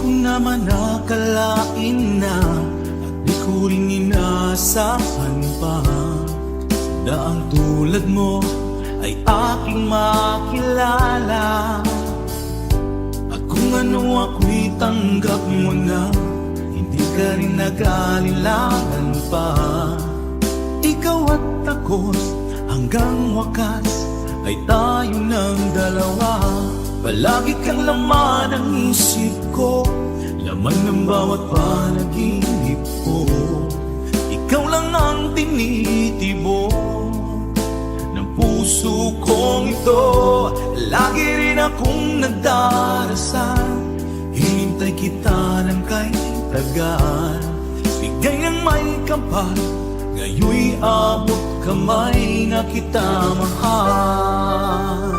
ko naman akalain na at di ko rin inaasahan pa na ang tulad mo ay aking makilala. At kung ano ako'y tanggap mo na, hindi ka rin nag-alilangan pa. Ikaw at ako hanggang wakas ay tayo ng dalawa. Palagi kang laman ng isip ko, laman ng bawat panaginip ko. Ikaw lang ang tinitibok ng puso kong ito. Lagi rin akong nagdarasal, hinintay kita ng kay tagal. Bigay ng may kapal, ngayon'y abot kamay na kita mahal.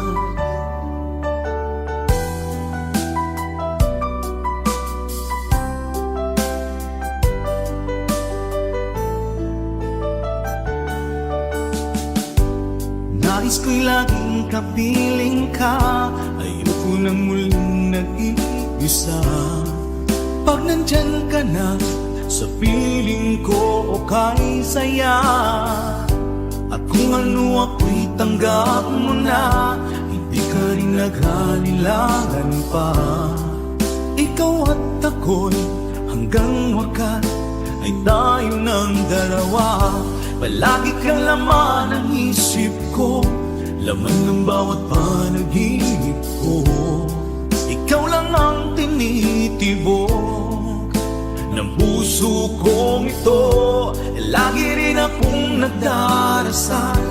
Nais ko'y laging kapiling ka, ayoko nang muling nag-iisa. Pag nandyan ka na, sa piling ko okay saya. At kung ano ako'y tanggap mo na, hindi ka rin naghalilangan pa. Ikaw at ako'y hanggang wakas ay tayo ng dalawa. Palagi kang laman ng isip ko, laman ng bawat panaginip ko. Ikaw lang ang tinitibok ng puso kong ito. Lagi rin akong nagdarasal,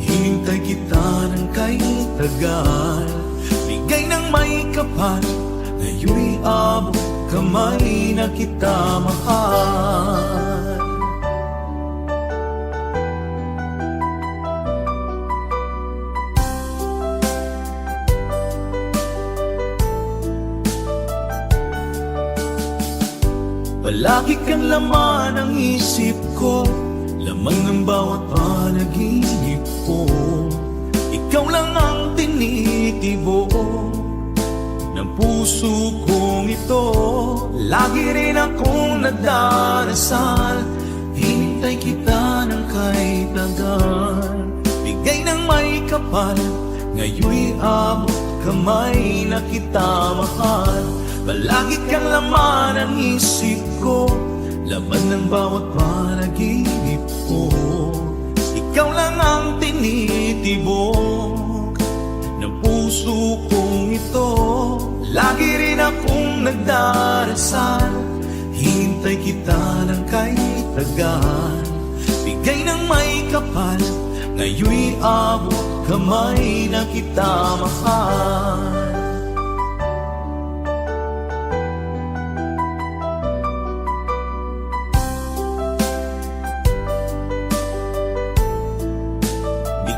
hinintay kita ng kay tagal. Bigay ng may kapal, ngayon'y abot kamay na kita mahal. Palagi kang laman ng isip ko, laman ng bawat panaginip ko. Ikaw lang ang tinitibok ng puso kong ito. Lagi rin akong nagdarasal, hinintay kita ng kay tagal. Bigay ng may kapal, ngayon'y abot kamay na kita mahal. Palagi kang laman ng isip ko, laman ng bawat panaginip ko. Ikaw lang ang tinitibok ng puso kong ito. Lagi rin akong nagdarasal, hintay kita ng kay tagal. Bigay ng may kapal, ngayon'y abot kamay na kita mahal.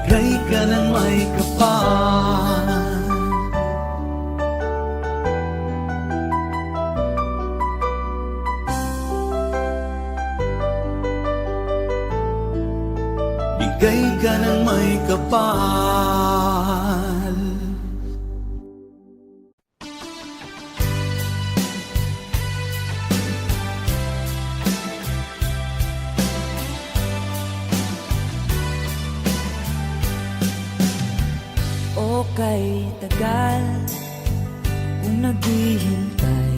Bigay ka ng may kapal, bigay ka ng may kapal. O kay tagal kung naghihintay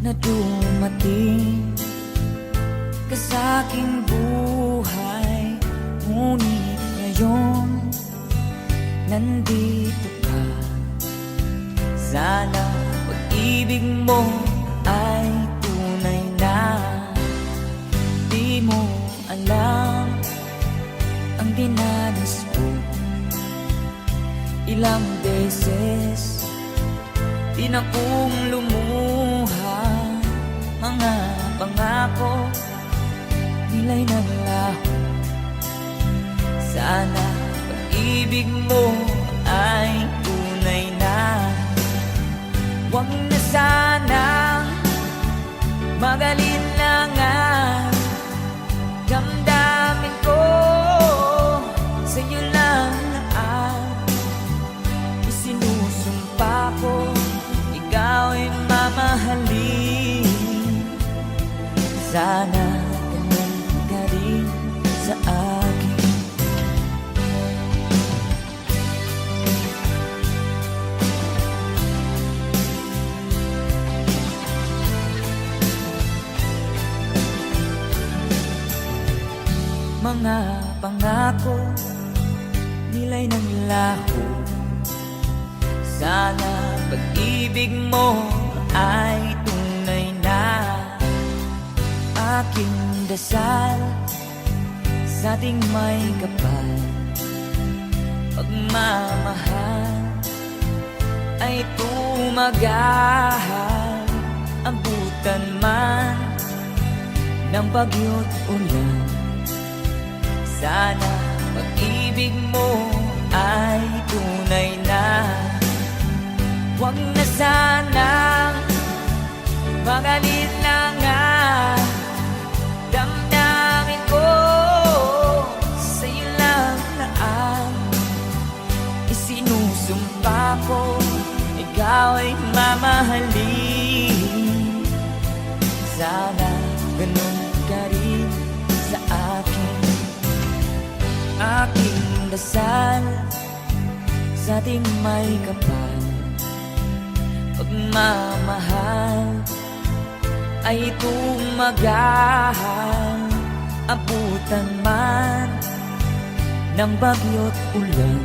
na dumating ka sa aking buhay. Ngunit ngayon nandito ka. Sana pag-ibig mo ay tunay na. Di mo alam ang dinanas ko. Ilang beses din akong lumuha. Mga pangako nila'y naglaho. Sana pag-ibig mo ay tunay na. Huwag na sanang mag-alinlangan. Damdamin ko sa'yo lang ang isinusumpa ko. Ikaw ay mamahalin. Sana ganun ka rin sa akin. Mga pangako nila'y ng laho. Sana pag-ibig mo ay tunay na. Aking dasal sa ating may kapal, pagmamahal ay tumagal. Abutan man ng bagyo't ulan, sana pag-ibig mo ay tunay na. Huwag na sanang mag-alinlangan. Damdamin ko sa'yo lang na ang isinusumpa ko. Ikaw ay mamahalin. Sana ganun ka rin sa akin. Aking dasal sa ating may kapal, pagmamahal ay tumagal. Abutan man ng bagyo't ulan,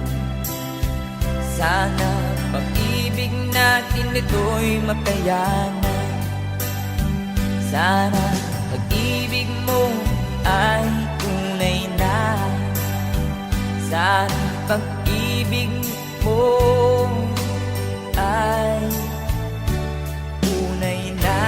sana pag-ibig natin ito'y makayanan. Sana pag-ibig mo ay tunay na. Sana pag-ibig mo ay tunay na.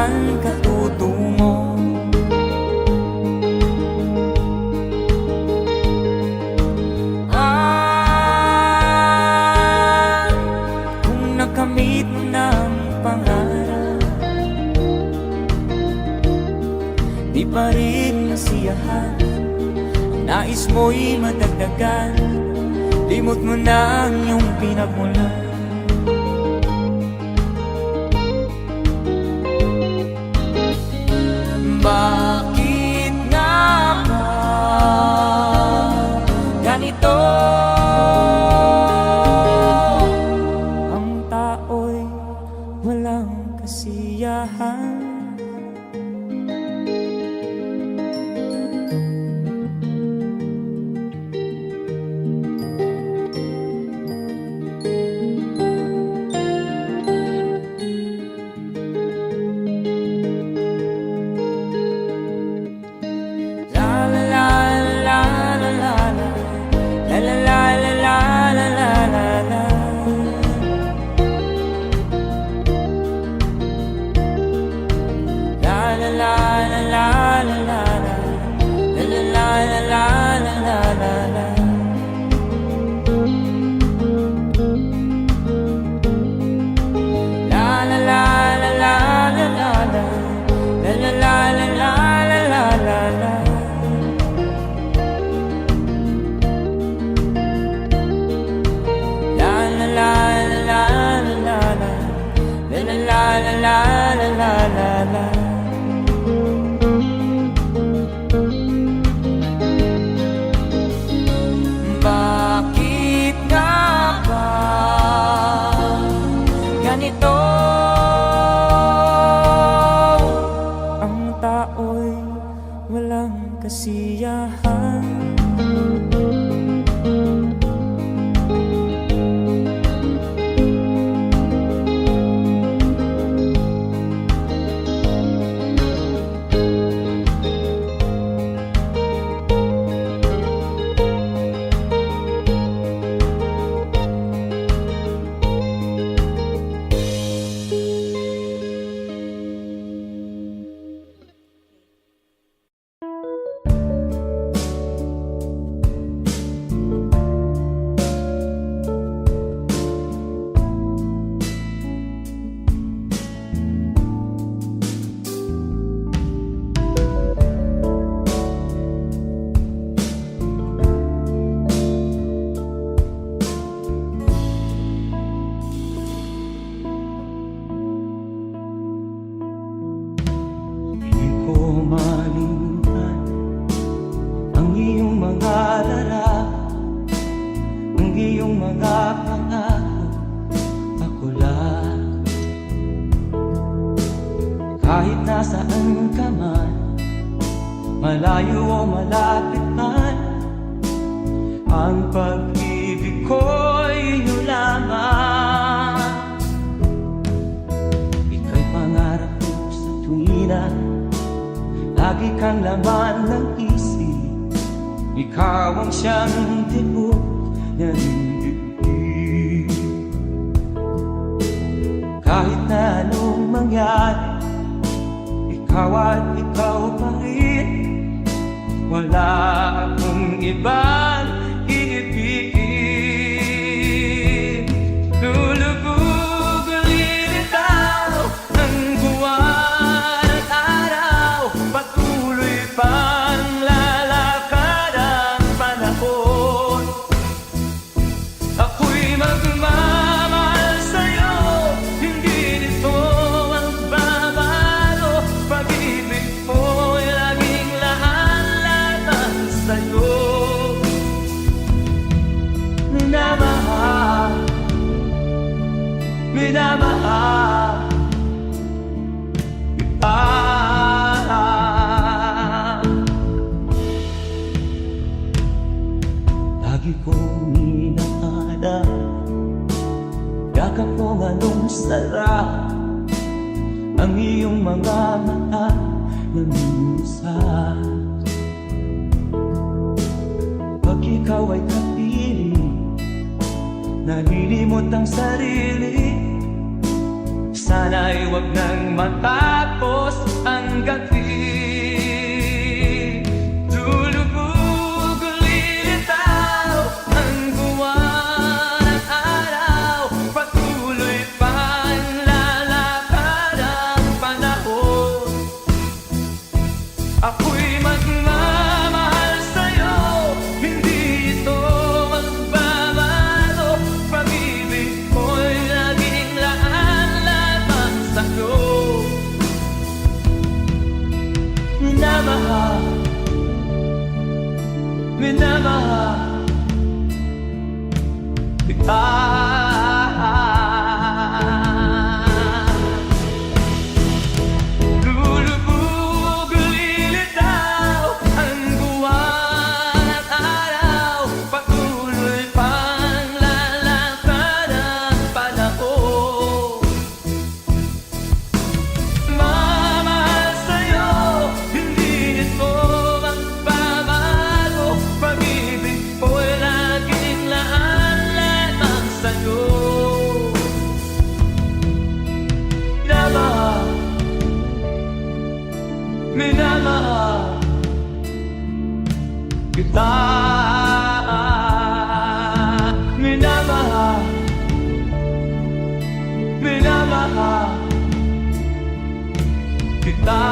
saan ka tutungo. Kung nakamit mo ng pangarap, di pa rin nasiyahan, nais mo'y madagdagan, limot mo na ang iyong pinagmulan. Bakit nga ba ganito? Ang tao'y walang kasiyahan. Bakit nga ba ganito? Ang tao'y walang kasiyahan. Malimutan ang iyong mga larawan, ang iyong mga pangako, ako lang. Kahit nasaan ka man, malayo o malapit man, ang pag-ibig ko'y iyo lamang. Ika'y pangarap ko sa tuwina, lagi kang laman ng isip, ikaw ang siyang tibok ng dibdib. Kahit na anong mangyari, ikaw at ikaw pa rin, wala akong ibang iibigin. Lulubog ang ilitaw ng buwan at araw, patuloy pang lalakad ang panahon. Ako'y magmamahal sa'yo, hindi nito ang babago. Pag-ibig mo'y laging lahat-lahat sa'yo. Minamahal, minamahal kita. Lagi kong inaada, yakap kong anong sarap, ang iyong mga mata na minsan. Pag ikaw ay kapiling, nalilimot ang sarili, Sana'y wag nang matapos ang gabi. Lulubog, lilitaw ang buwan at araw. Patuloy pang lalakad ang panahon. Ako'y magmamahal sa'yo, hindi ito magbabago. Pag-ibig ko'y laging laan lamang sa'yo. Minamahal, minamahal kita. Lulubog, lilitaw ang buwan at araw. Patuloy pang lalakad ang panahon. Mamahal sa'yo, hindi ito magbabago. Pag-ibig ko'y laging laan lamang sa'yo. Minamahal, minamahal kita. Minamahal, minamahal kita.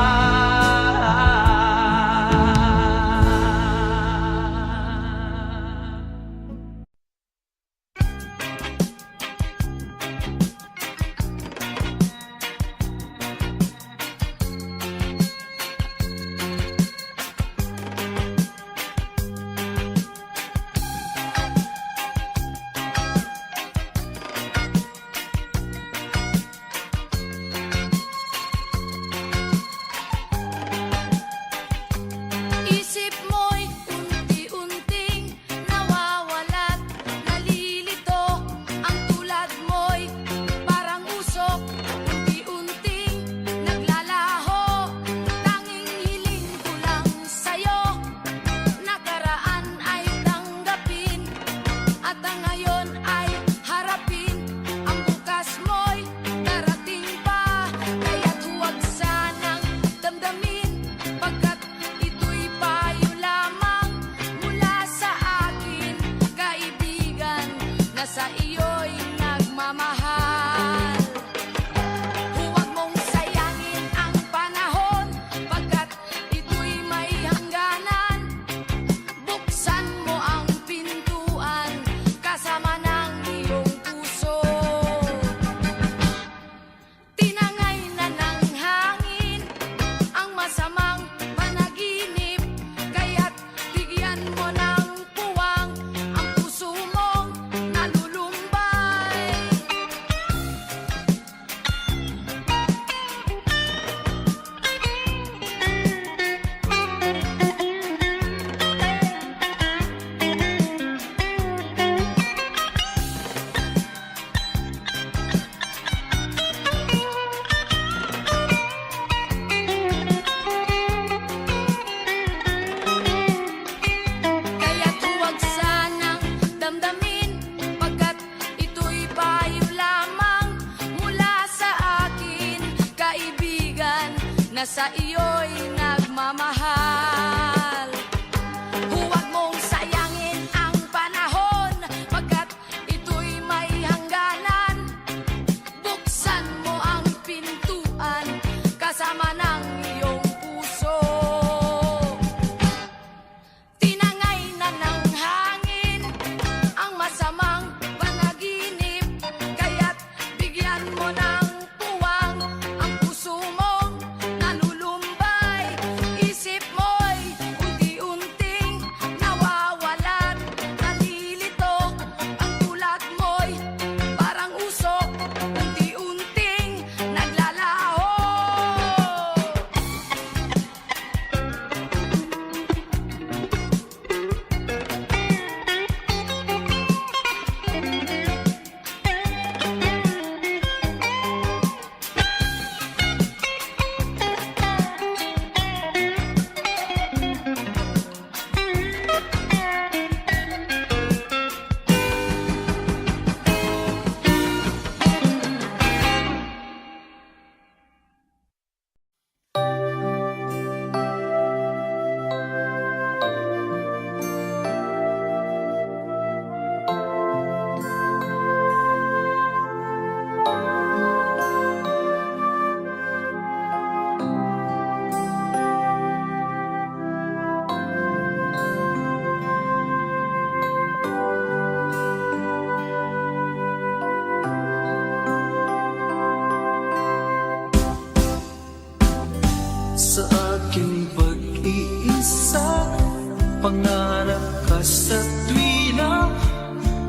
Pangarap ka sa tuwina,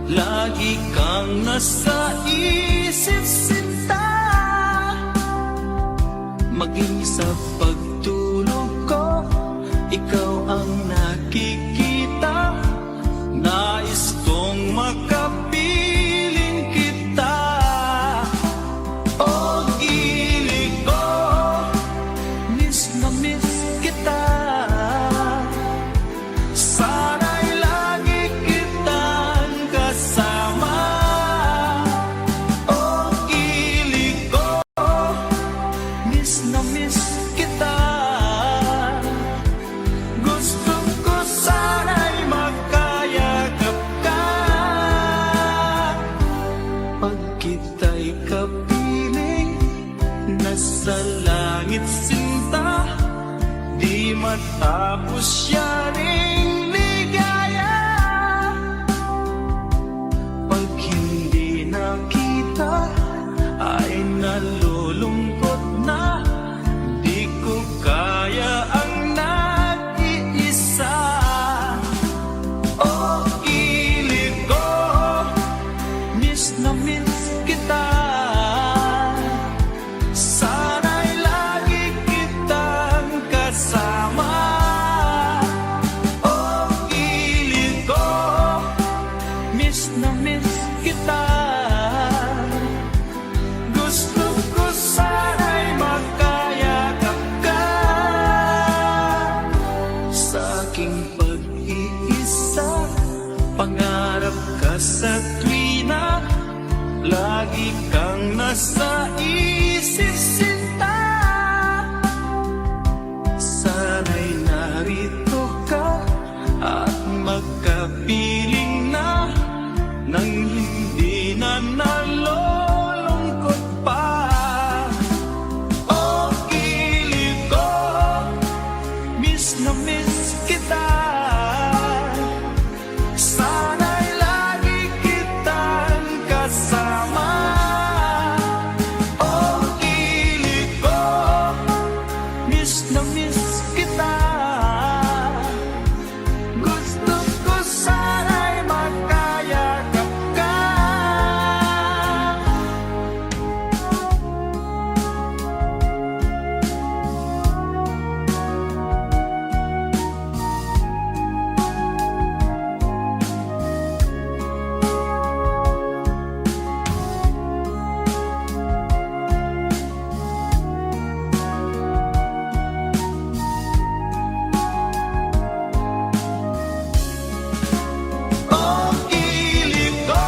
lagi kang nasa isip sinta. Maging sa pagtulog ko, ikaw ang nakikita. Nais kong makapiling kita. O gilig ko, miss na miss kita. Sana'y lagi kitang kasama. O gilig ko, miss na miss kita. Gusto ko sana'y magkayakap ka. Pag kita'y kapiling, nasa langit sinta. Di matapos yaring ligaya. Pag hindi nakita, ay nalulungkot na. Di ko kaya ang nag-iisa. O gilig ko, miss na miss kita. Sana'y lagi kitang kasama. O gilig ko, miss na miss kita. Gusto ko sana'y magkayakap ka. Sa aking pag-iisa, pangarap ka sa tuwina. Lagi kang nasa isip sinta. Sana'y narito ka at magkapiling na. Nang hindi na nalulungkot pa. O gilig ko, miss na miss kita. Sana'y lagi kitang kasama. O gilig ko, miss na miss kita. Gusto ko sana'y magkayakap ka. O gilig ko,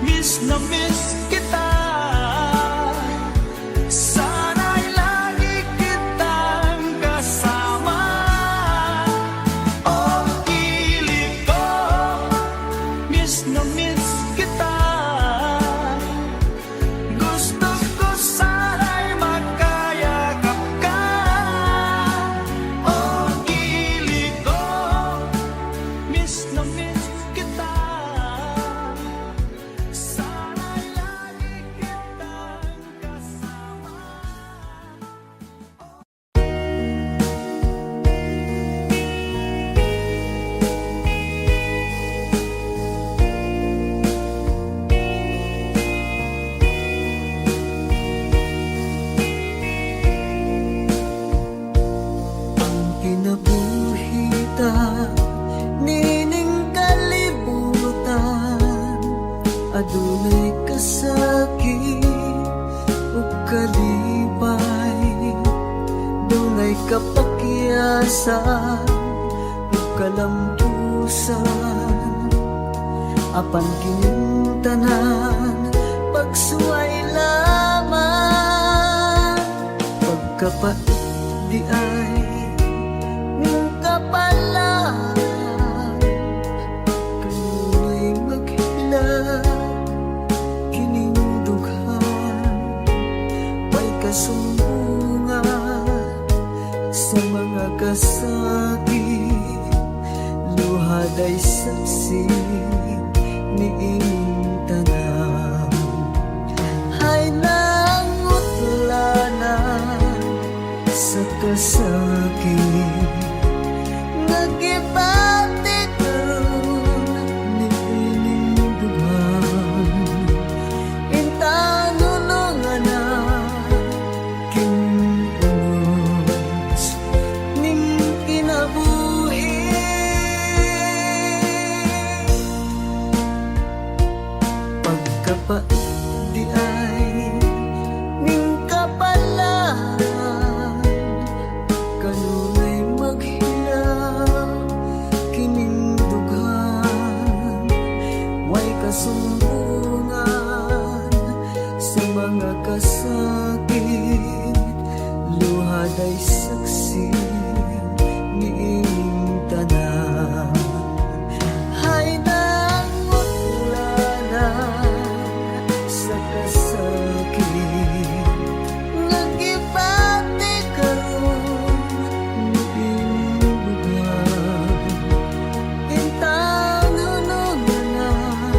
miss na miss kita. Sana'y lagi kitang kasama. O gilig ko, miss na miss kita. Gusto ko sana'y magkayakap ka. O gilig ko, miss na miss kita. Sana'y lagi kitang kasama. Ang kinabuhita, nining kalibutan. Adunay kasakit o kalipay. Dunay kapakyasan o kalampusan. Apan kining tanan, pagsuway lamang. Pagkapait di ay ng kapalan. Kanunay maghilak kining dughan. May kasumbungan sa mga kasakit. Luhaday saksi ni ining tanan. Hay nangutlanan sa kasakit nagibati karon ni ining dughan. Intano nung anak kinunos ning kinabuhi. Pagkapait di ay ning kapalaan, kanunay maghilaw kining dughan. Way kasumbungan sa mga kasakit, luhad ay saksi niing tanan. Hay nangutlanan sa kasakit, nagibati karon niing dughan. Intano nung anak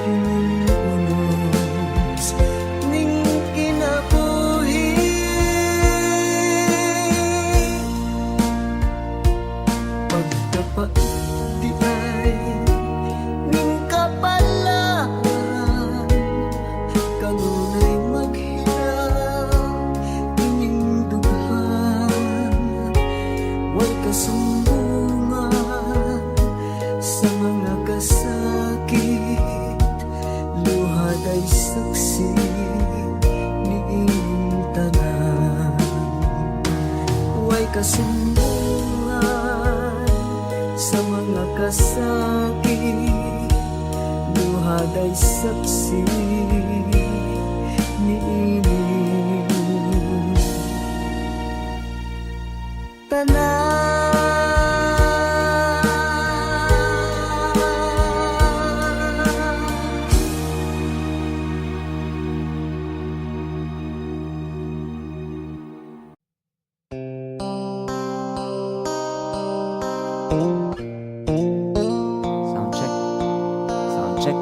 kinunos ning kinabuhi. Pagkapait di ay ning kapalaan, kanunay maghilaw ining dughan. Way kasumbungan sa mga kasakit, luhad ay saksi niing tanan. Way kasumbungan sa mga kasakit, luhad ay saksi niing tanan. Sound check. Sound check.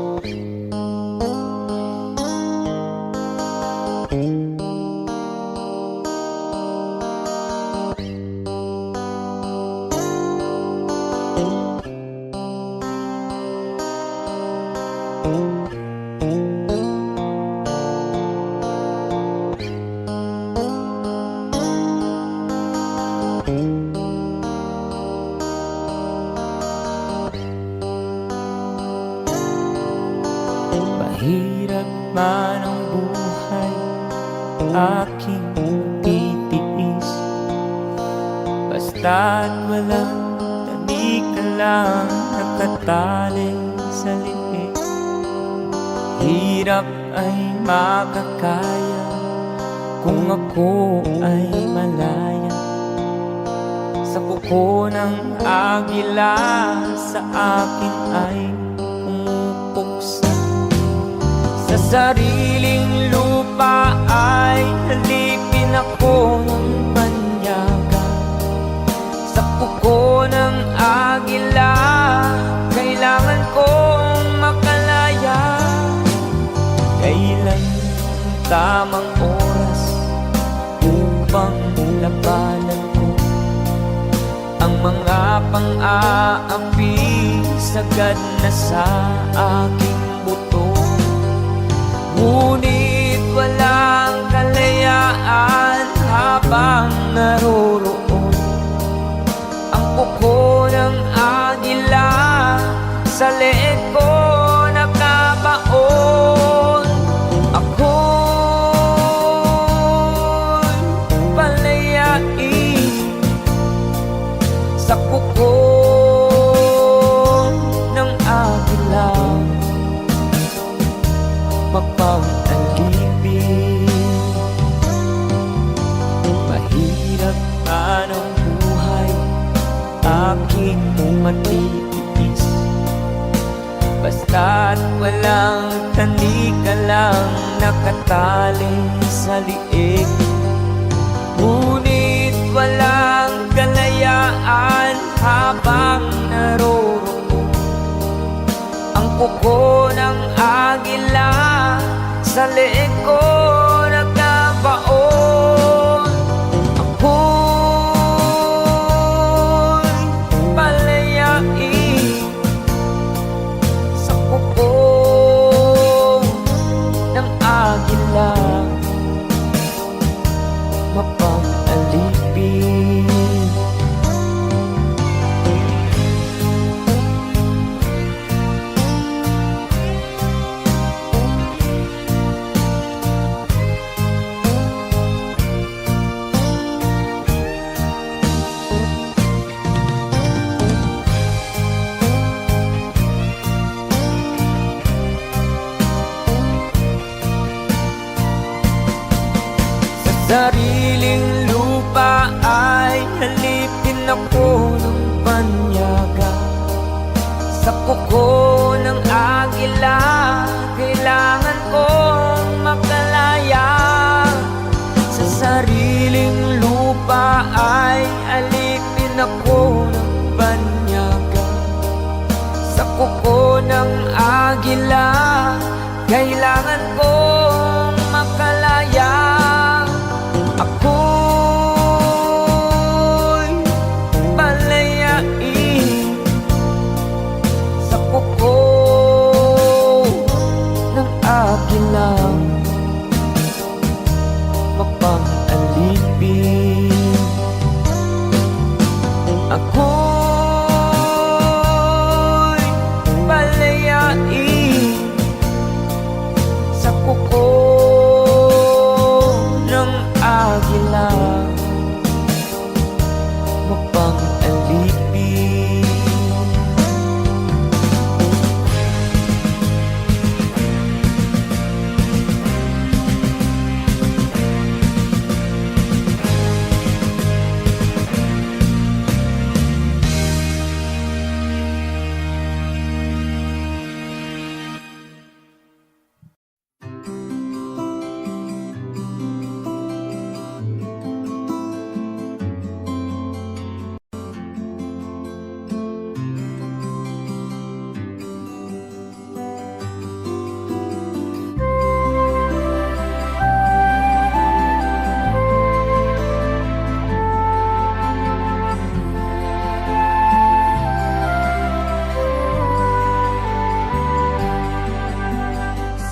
Mahirap man ang buhay, aking titiis. Basta't walang tanik ka lang nakatali sa liig. Hirap ay makakaya kung ako ay malaya sa kuko ng agila. Sa akin ay pumupuksa, sa sariling lupa ay halipin ako ng banyaga. Sa kuko ng agila, kailangan kong makalaya. Kailan ang tamang oras upang labanan ko ang mga pang-aapi sagad na sa aking buto? Ngunit walang kalayaan habang naroroon ang kuko ng agila. Sa leeg ko nakabaon, ako'y palayain sa kuko ng agila. Mapang-alipin, mahirap man ang buhay, aking matitiis. Basta't walang tanik ka lang nakatali sa liig. Ngunit walang kalayaan habang naroroon ang kuko ng agila. Sa leeg ko nagkabaon, ako'y Kailangan kong makalaya. Ako'y palayain sa kuko ng akin lang mapang-alipin. Ako'y palayain sa kuko ng agila mapang-alipin.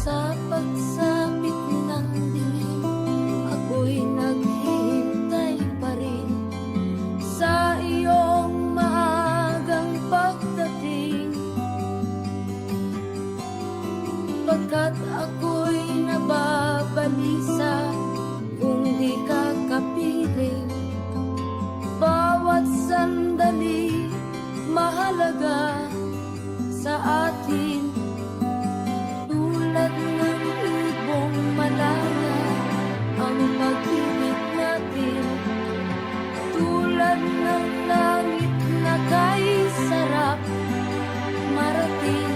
Sa pagsapit ng dilim, ako'y naghihintay pa rin sa iyong maagang pagdating. Pagkat ako'y nababalisa kung di ka kapiling. Bawat sandali mahalaga sa atin. Tulad ng ibong malaya ang pag-ibig natin. Tulad ng langit na kay sarap marating.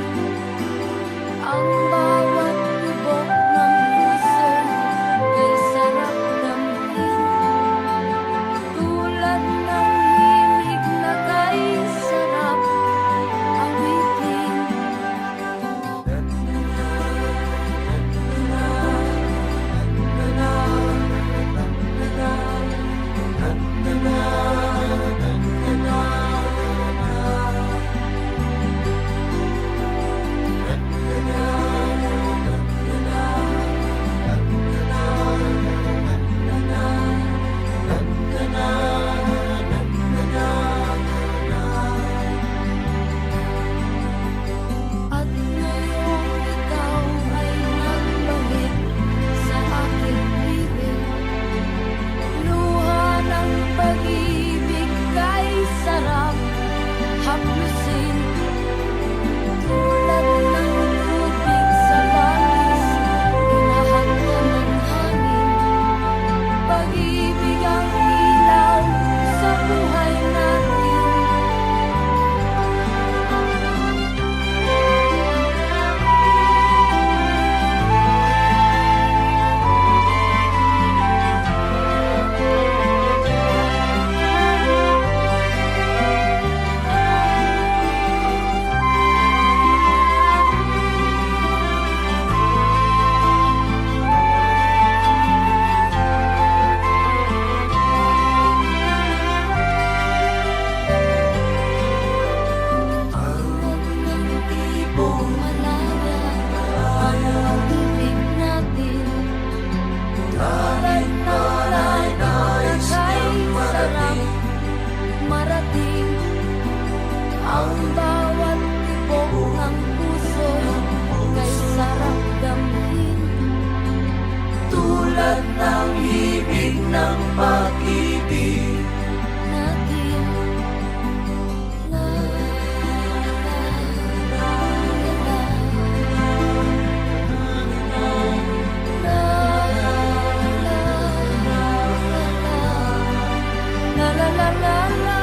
Ang bawat tibok ng puso kay sarap damhin. Tulad ng himig na kay sarap awitin. At ngayong ikaw ay nagbalik sa aking piling. Luha ng pag-ibig kay sarap haplusin. Tulad ng tubig sa langis, hinahanggan ng hangin. Pag-ibig ang ilaw sa buhay natin. Ibong malaya ang pag-ibig natin. Tulad ng langit na kay sarap marating. Ang bawat tibok ng puso kay sarap damhin. Tulad ng himig ng pag-ibig natin. La, la, la, la, la,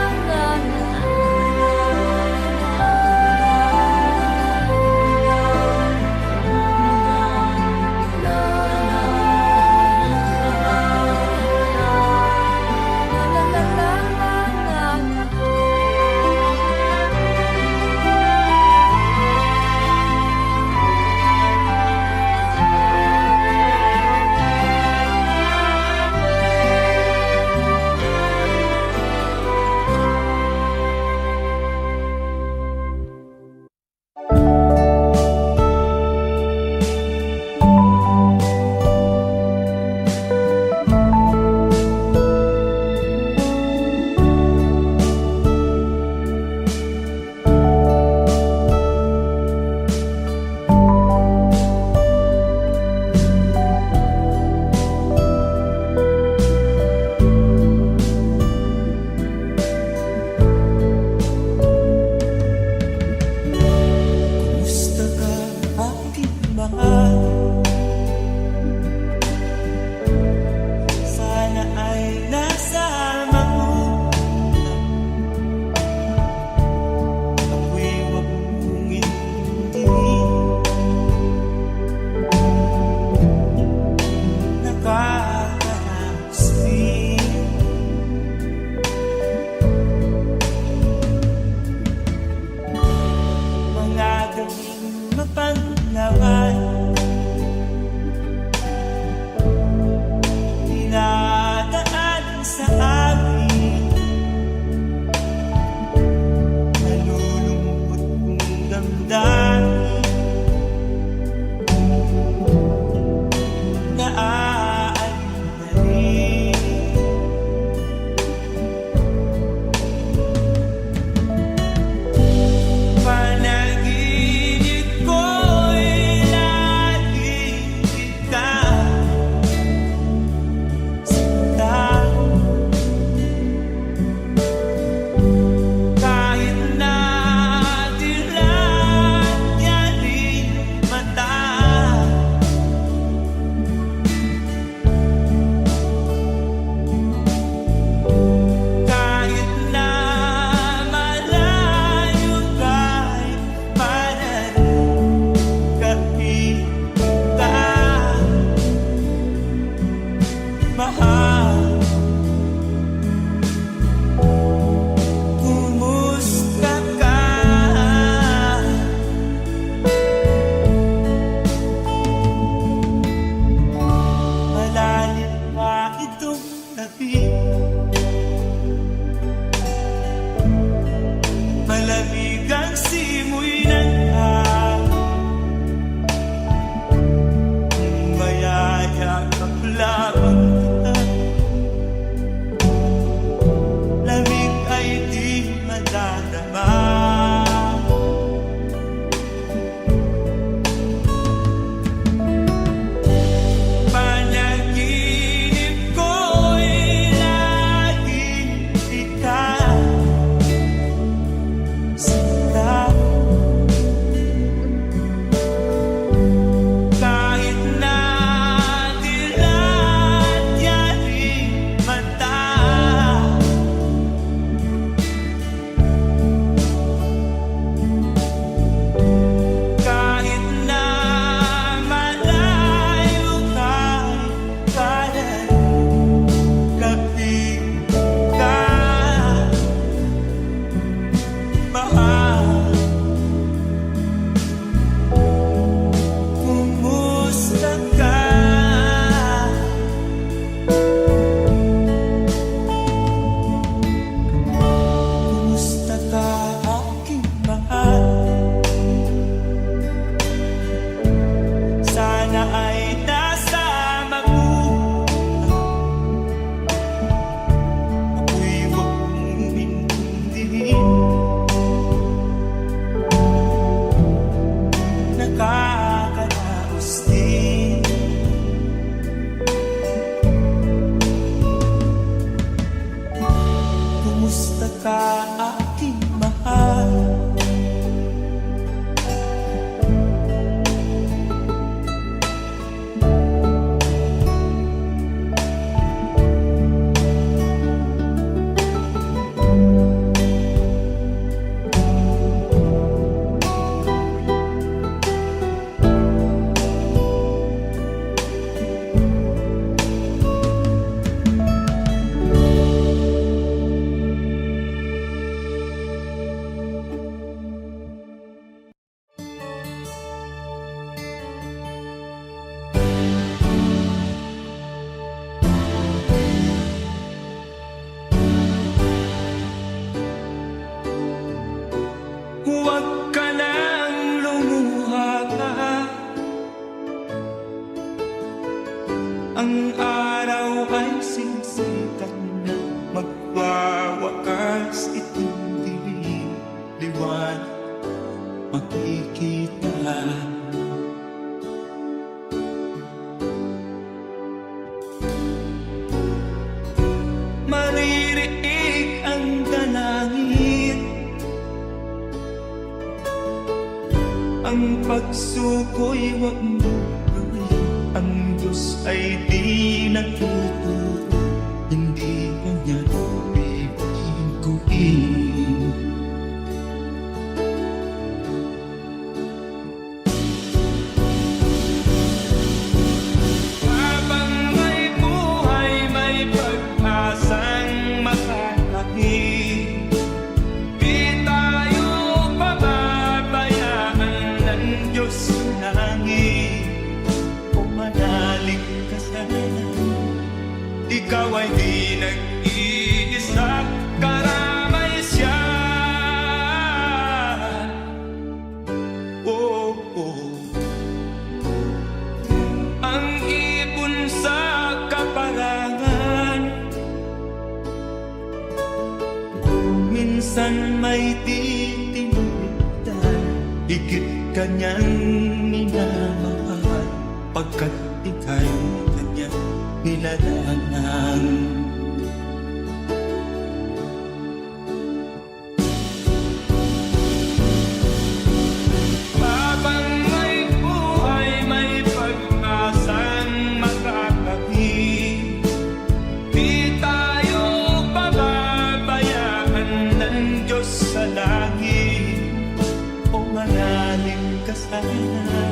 aking mahal. Huwag ka nang lumuha ka. Ang araw ay sinsikat na magwawakas. Itong dilim, liwanag makikita. Maririig ang dalangin, ang pagsuko'y huwag mo gawin. Ang Diyos ay di nagtuturo, hindi kanya bibiguin. Habang may buhay, may pag-asang makakakit. Di tayo pababayaan ng Diyos sa langit. O manalig ka sana, ikaw ay di nag-iisa, karamay siya. Oh, oh. Ang ibon sa kaparangan, minsan may titimitan. Higit kanyang minamahal, pagkat ika'y kanyang nilalangan. Habang may buhay, may pag-asang makakakit. Di tayo pababayaan ng Diyos sa langit. O manalig ka sana,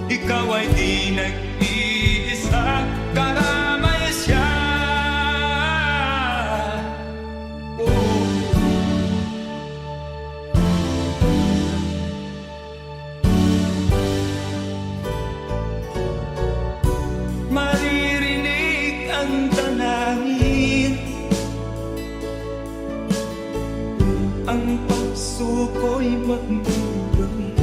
ikaw ay di nag-iisa, karamay siya. Oh. Maririnig ang dalangin, ang pagsuko'y huwag mo gawin.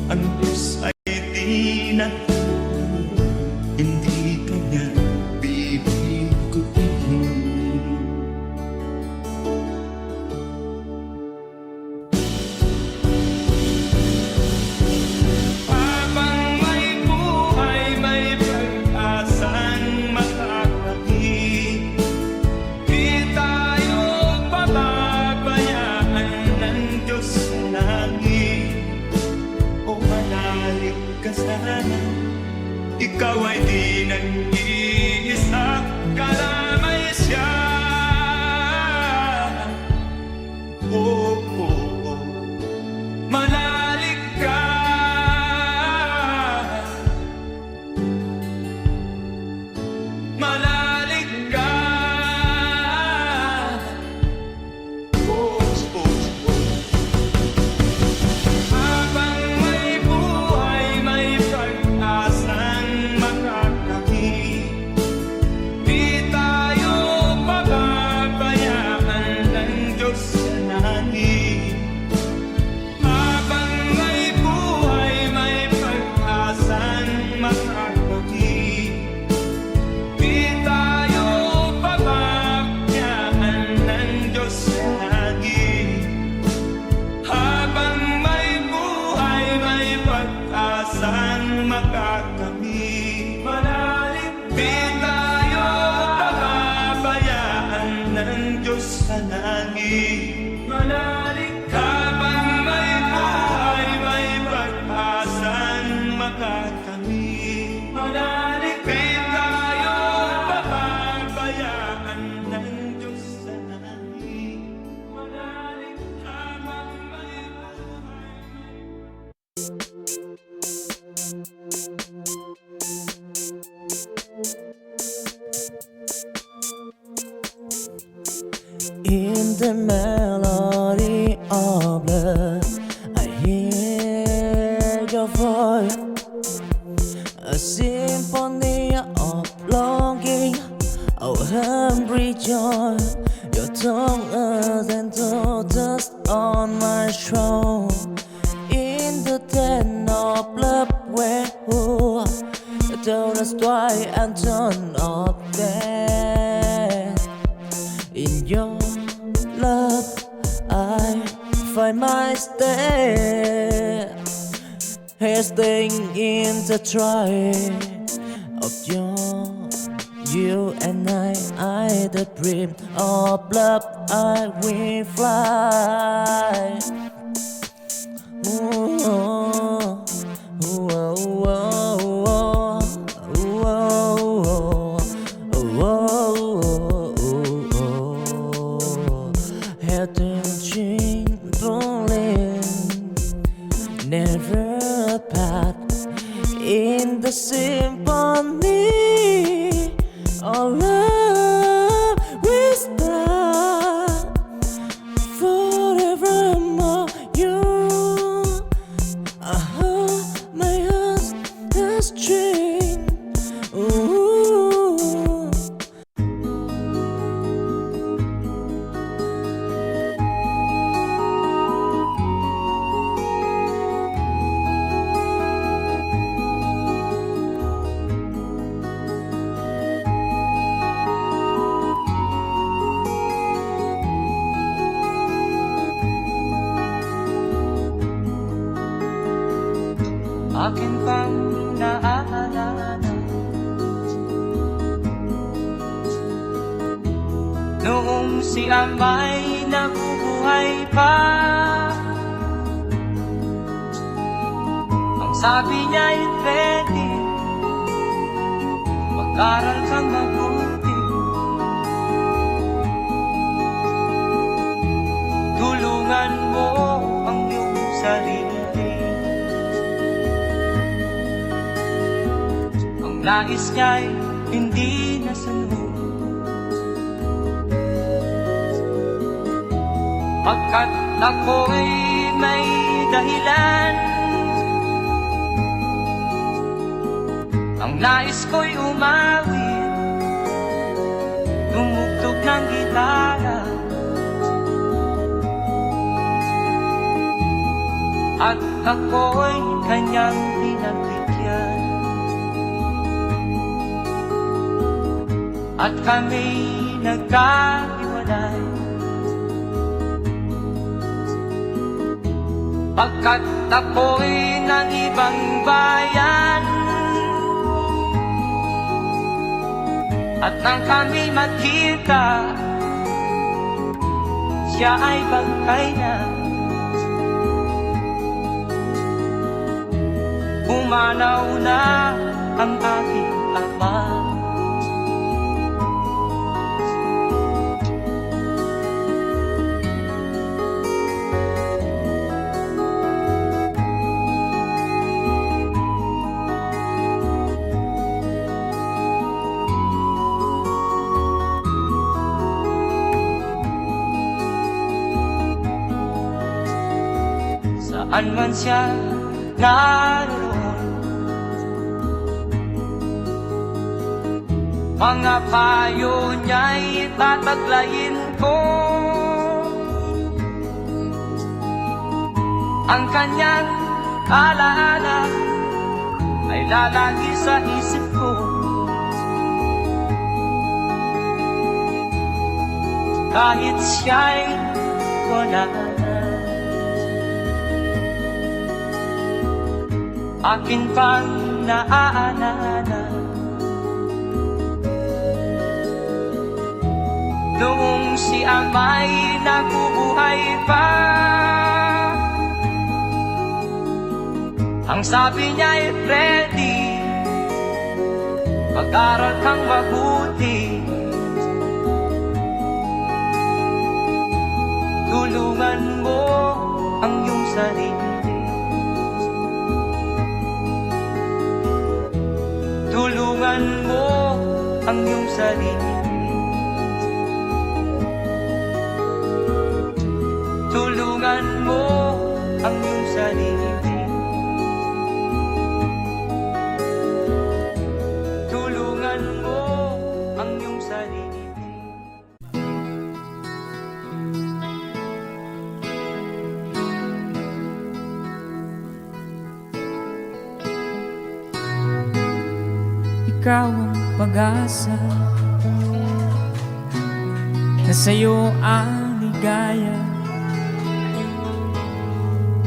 Ang Diyos ay di nagtuturo, hindi kanya bibiguin. Habang may buhay, may pag-asang makakakit. Di tayo pababayaan ng Diyos sa langit. O manalig ka sana, ikaw ay di nag-iisa, karamay siya. Oh, oh, oh. Manalig ka. Manalig ka. Oh, oh, oh. Habang may buhay, may pag-asang makakakit. Manalig habang may buhay, may pag-asang makakamit. Manalig di tayo papabayaan ng Diyos sa langit. Manalig habang may buhay. In the melody of love, I hear your voice, a symphony of longing, oh hungry joy. Your tongue and dust on my throne. In the den of love, where who told us why and turn of death. In your love, I find my stay. Here staying in the trial of you and I the dream of love, I will fly. Ooh, oh, ooh, oh, oh, oh, oh, oh, oh. Had the dream falling, never apart. In the symphony of love we start forevermore. You my heart the string. Ooh. Akin pang naaalala noong si Amay nabubuhay pa. Ang sabi niya'y pwede mag-aral kang mabuti, tulungan mo ang iyong sarili. Nais niya'y hindi nasunod, pagkat ako'y may dahilan. Ang nais ko'y umawit, tumugtog ng gitara, at ako'y kanyang pinagbigyan. At kami nagkahiwalay, pagkat ako'y ng ibang bayan. At nang kami magkita, siya ay bangkay na. Pumanaw na ang aking ama. Saan man siya naroon, mga payo niya'y tataglayin ko. Ang kanyang alaala ay lalagi sa isip ko. Kahit siya'y wala na, akin pang naaalala. noong si Ama'y nabubuhay pa. Ang sabi niya ay Freddy, mag-aral kang mabuti, tulungan mo ang iyong sarili, tulungan mo ang iyong sarili, tulungan mo ang iyong sarili, tulungan mo ang iyong sarili. Ikaw ang pag-asa, na sa'yo ang ligaya.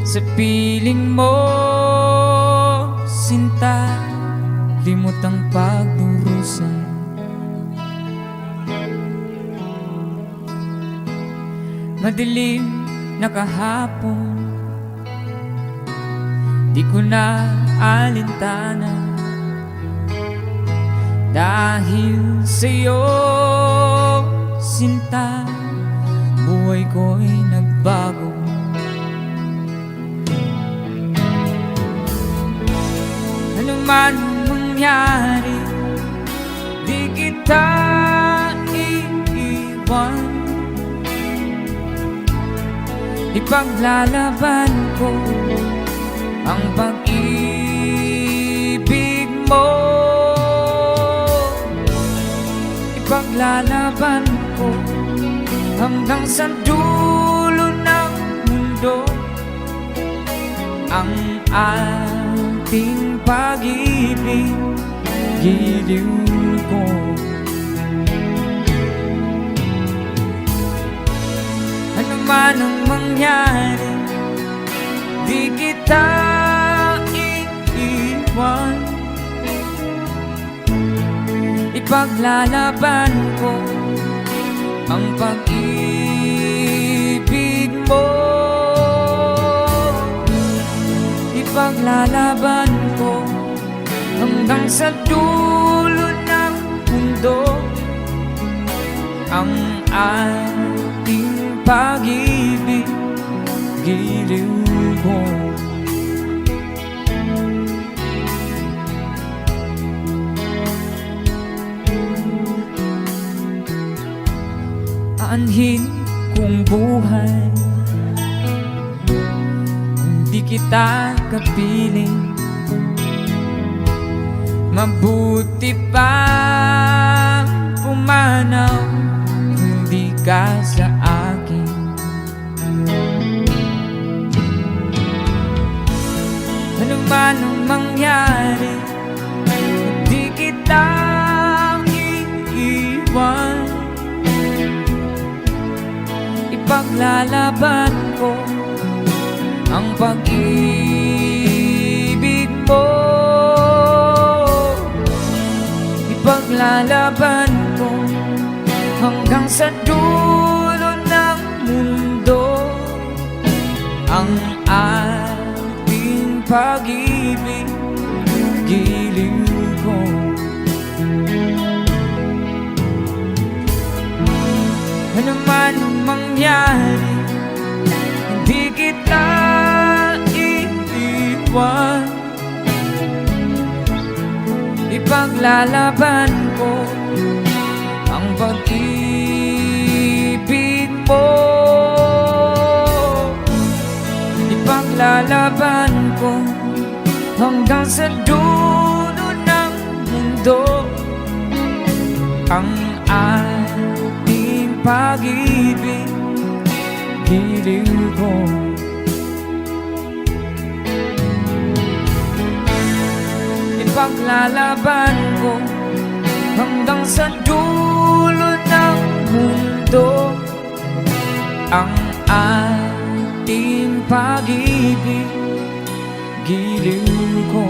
Sa piling mo, sinta, limot ang pagdurusan. Madilim na kahapon, di ko na alintana, dahil sa'yo, sinta, buhay ko'y nagbago. Ano man mangyari, di kita iiwan. Ipaglalaban ko ang pag-ibig mo. Ipaglalaban ko hanggang sa dulo ng mundo ang ating pag-ibig, giliw ko. Ano man ang mangyari, di kita iiwan. Ipaglalaban ko ang pag-ibig mo. Ipaglalaban ko hanggang sa dulo ng mundo ang ating pag-ibig, giliw ko. Aanhin kong buhay kung di kita kapiling. Mabuti pa pumanaw kung di ka sa akin. Ano man ang mangyari, di kita iiwan. Ipaglalaban ko ang pag-ibig mo. Ipaglalaban ko hanggang sa dulo ng mundo ang ating pag-ibig, giliw ko. Ano man ang mangyari, hindi kita iiwan. Ipaglalaban ko ang pag-ibig mo. Ipaglalaban ko hanggang sa dulo ng mundo ang ating pag-ibig, giliw ko. Ipaglalaban ko hanggang sa dulo ng mundo ang ating pag-ibig, giliw ko.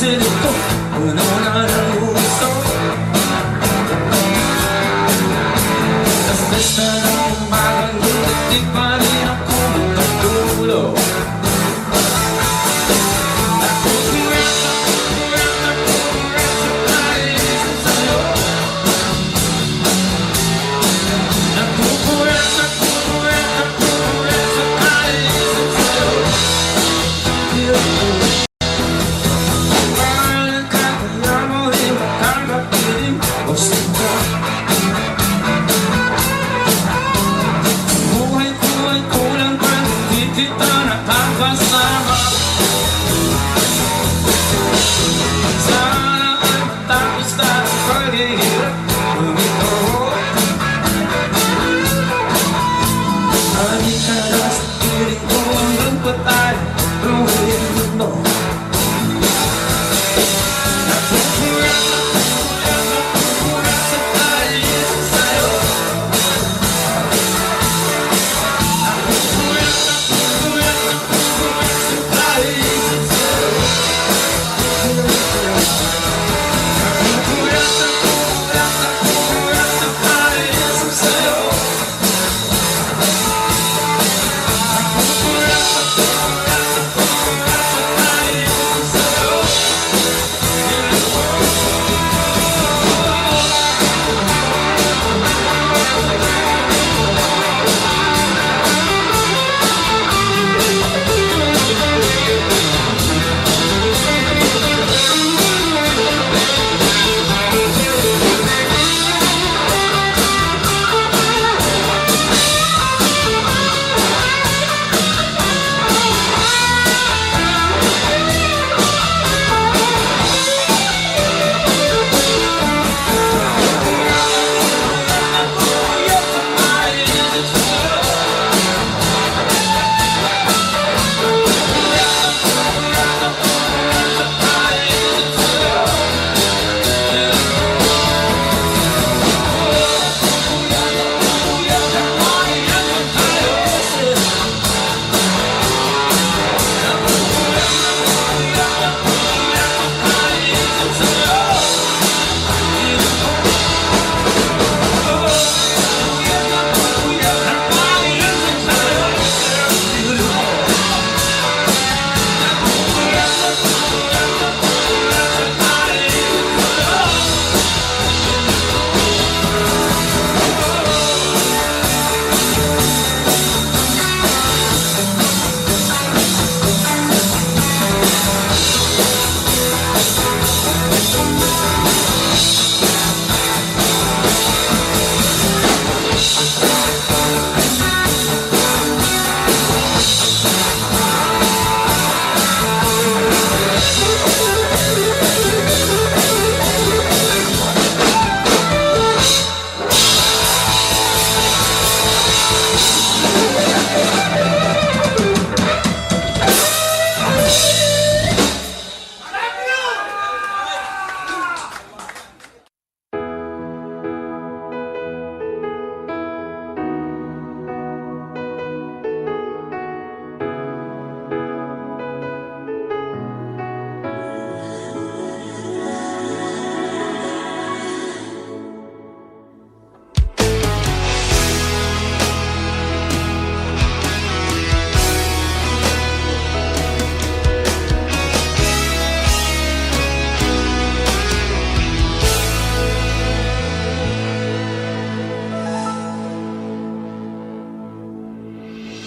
silid ko, puno na ng uso. Laslas na ng umagang ngunit di pa rin ako magkatulog.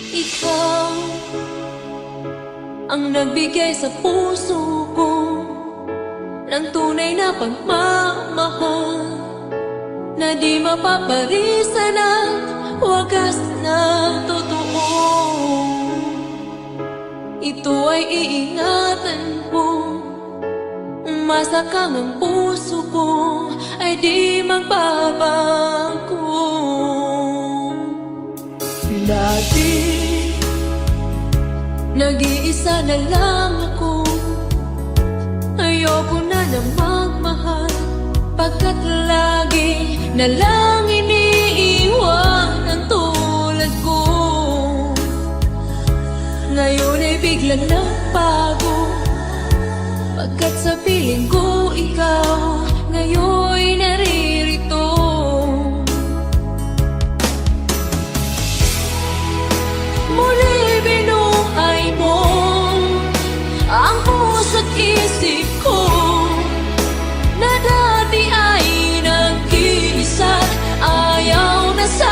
Ikaw ang nagbigay sa puso ko ng tunay na pagmamahal na di mapaparisan at wagas na totoo. Ito ay iingatan ko, umasa kang ang puso ko ay di magbabago. Dati nag-iisa na lang ako, ayoko na na magmahal, pagkat lagi na lang iniiwan ang tulad ko. Ngayon ay biglang nagbago, Pagkat sa piling ko ikaw ngayon'y naririto. Muli binuhay mo ang puso't isip ko na dati ay nag-iisa't ayaw na sa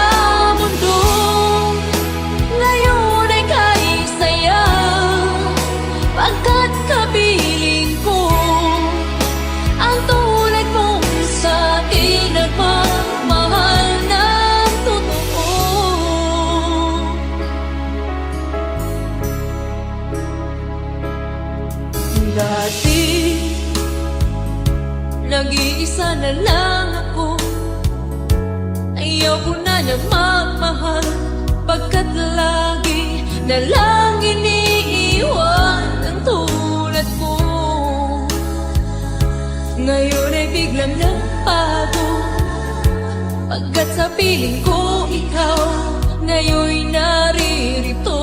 mundo. Ngayon ay kahit saya pagkat kapiling ko ang tulad mong sa'kin nagmamahal ng totoo. Dati nag-iisa na lang ako, ayaw ko na nagmamahal pagkat lagi na lang iniiwan ang tulad mo. Ngayon ay biglang nagbago pagkat sa piling ko ikaw ngayon'y naririto.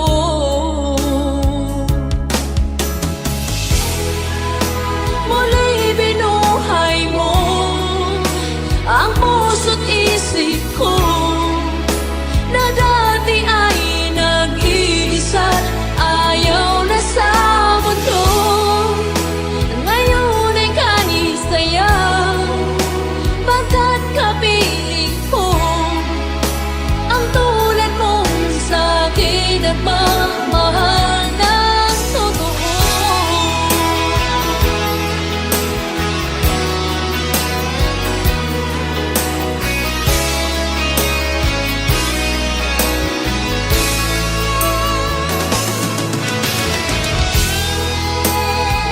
Muli binuhay mo ang puso't isip ko na dati ay nag-iisa't ayaw na sa mundo. Ngayon ay kahit saya pagkat kapiling ko ang tulad mong sa'kin nagmamahal ng totoo.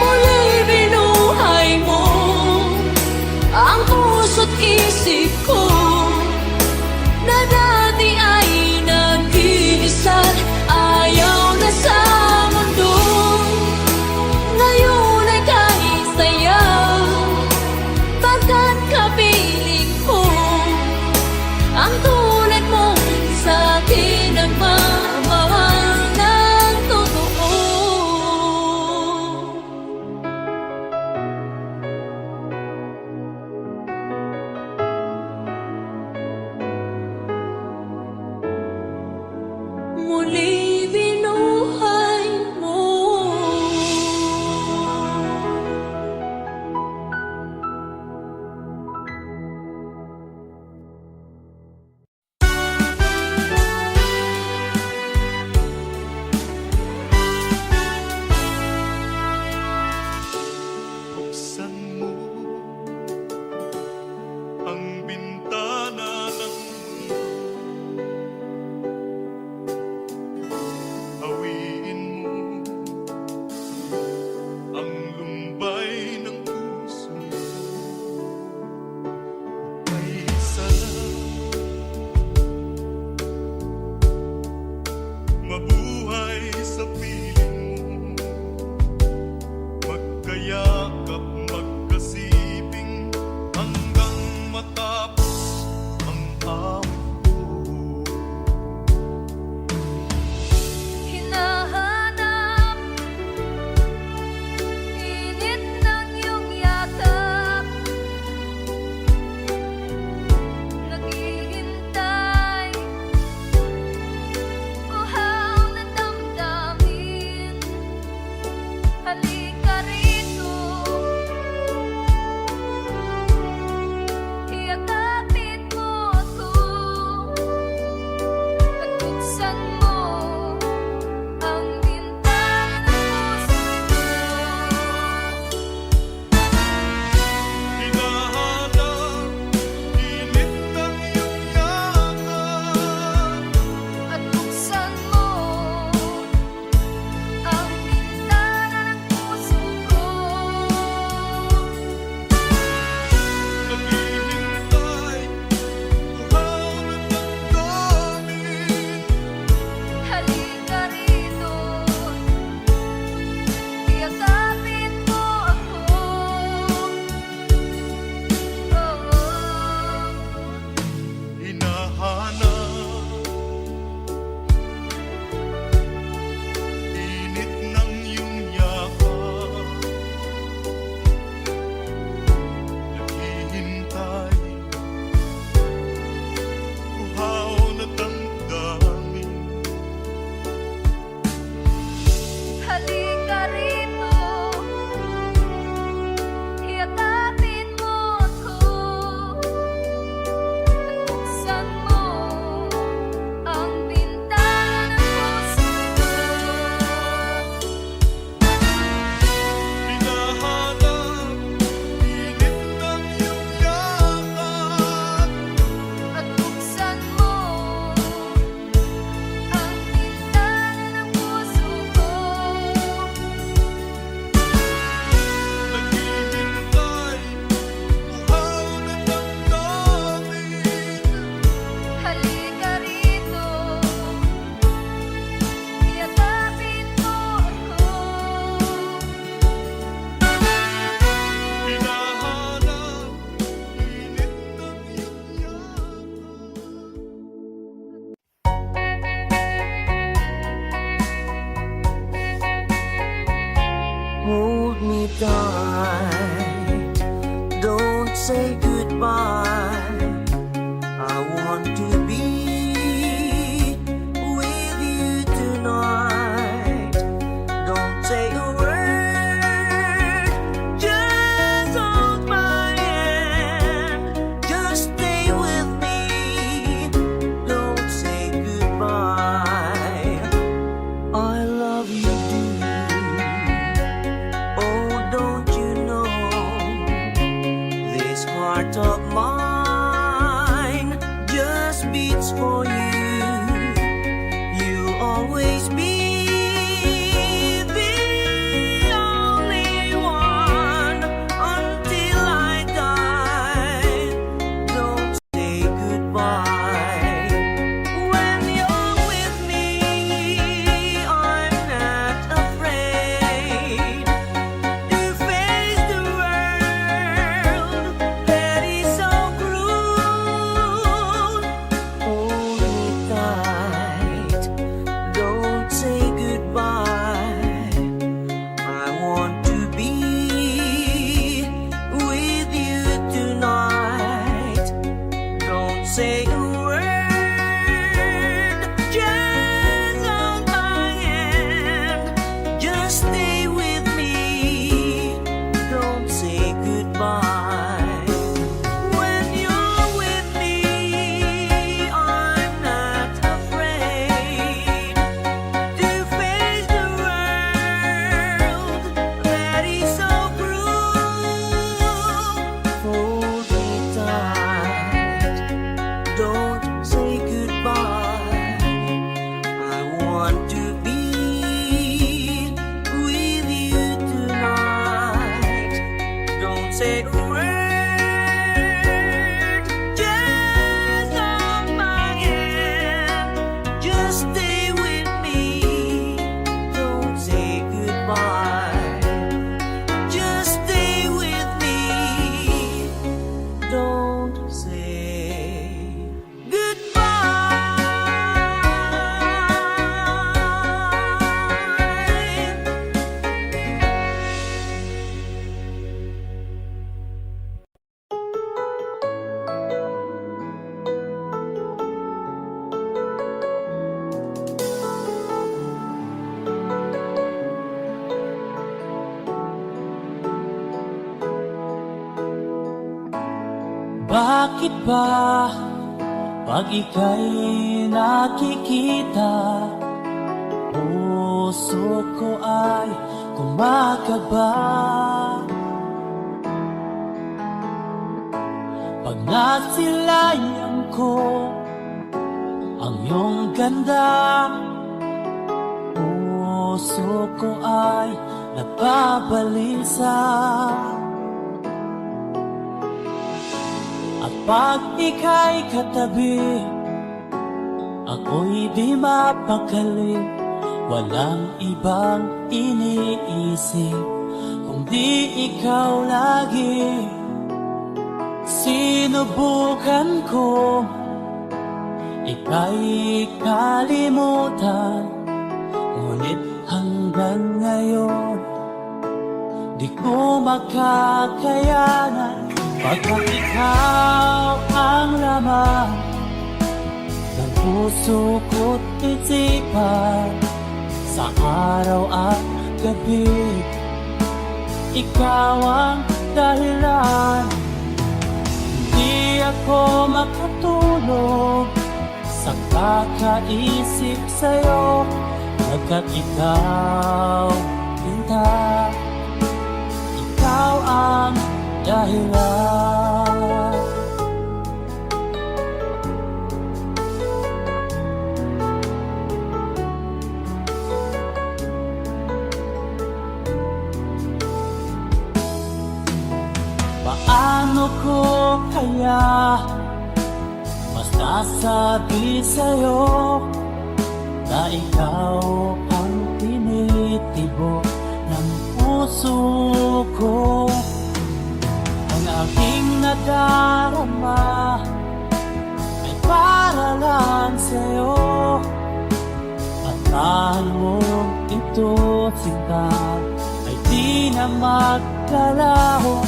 Muli binuhay mo ang puso't isip ko na dati ay nag-iisa't ayaw na sa mundo. Ngayon ay kahit saya pagkat kapiling ko ang tulad mong sa'kin nagmamahal ng totoo. me tight. Don't say goodbye. I want to be with you tonight. Don't say a word, just hold my hand. Just stay with me. Don't say goodbye. I love you, oh, don't you know? This heart of mine just beats for you. You'll always be the only one until I die. Don't say goodbye. When you're with me, I'm not afraid to face the world that is so cruel. Hold me tight, don't say goodbye. I want to be with you tonight. Don't say a word, just hold my hand. Just stay with me. Don't say goodbye. When you're with me, I'm not afraid to face the world that is so cruel. Hold me tight, don't say goodbye. I want to be with you tonight. Don't say a word, just hold my hand. Just stay with me. Don't say goodbye. Just stay with me. Don't say goodbye. Bakit ba pag ika'y nakikita, puso ko ay kumakaba? Pag nasilayan ko ang iyong ganda, puso ko ay nababalisa. At pag ika'y katabi, ako'y di mapakali. Walang ibang iniisip kundi ikaw lagi. Sinubukan ko ika'y kalimutan, ngunit hanggang ngayon di ko makakayanan. Pagkat ikaw ang laman ng puso ko't isipan, sa araw at gabi, ikaw ang dahilan. Hindi ako makatulog sa kakaisip sa'yo, pagkat ikaw, pinta, ikaw ang dahilan. Paano ko kaya masasabi sa'yo na ikaw ang tinitibok ng puso ko? Ang aking nadarama ay para lang sa'yo, at mahal mong ito sinta ay di na maglalaho,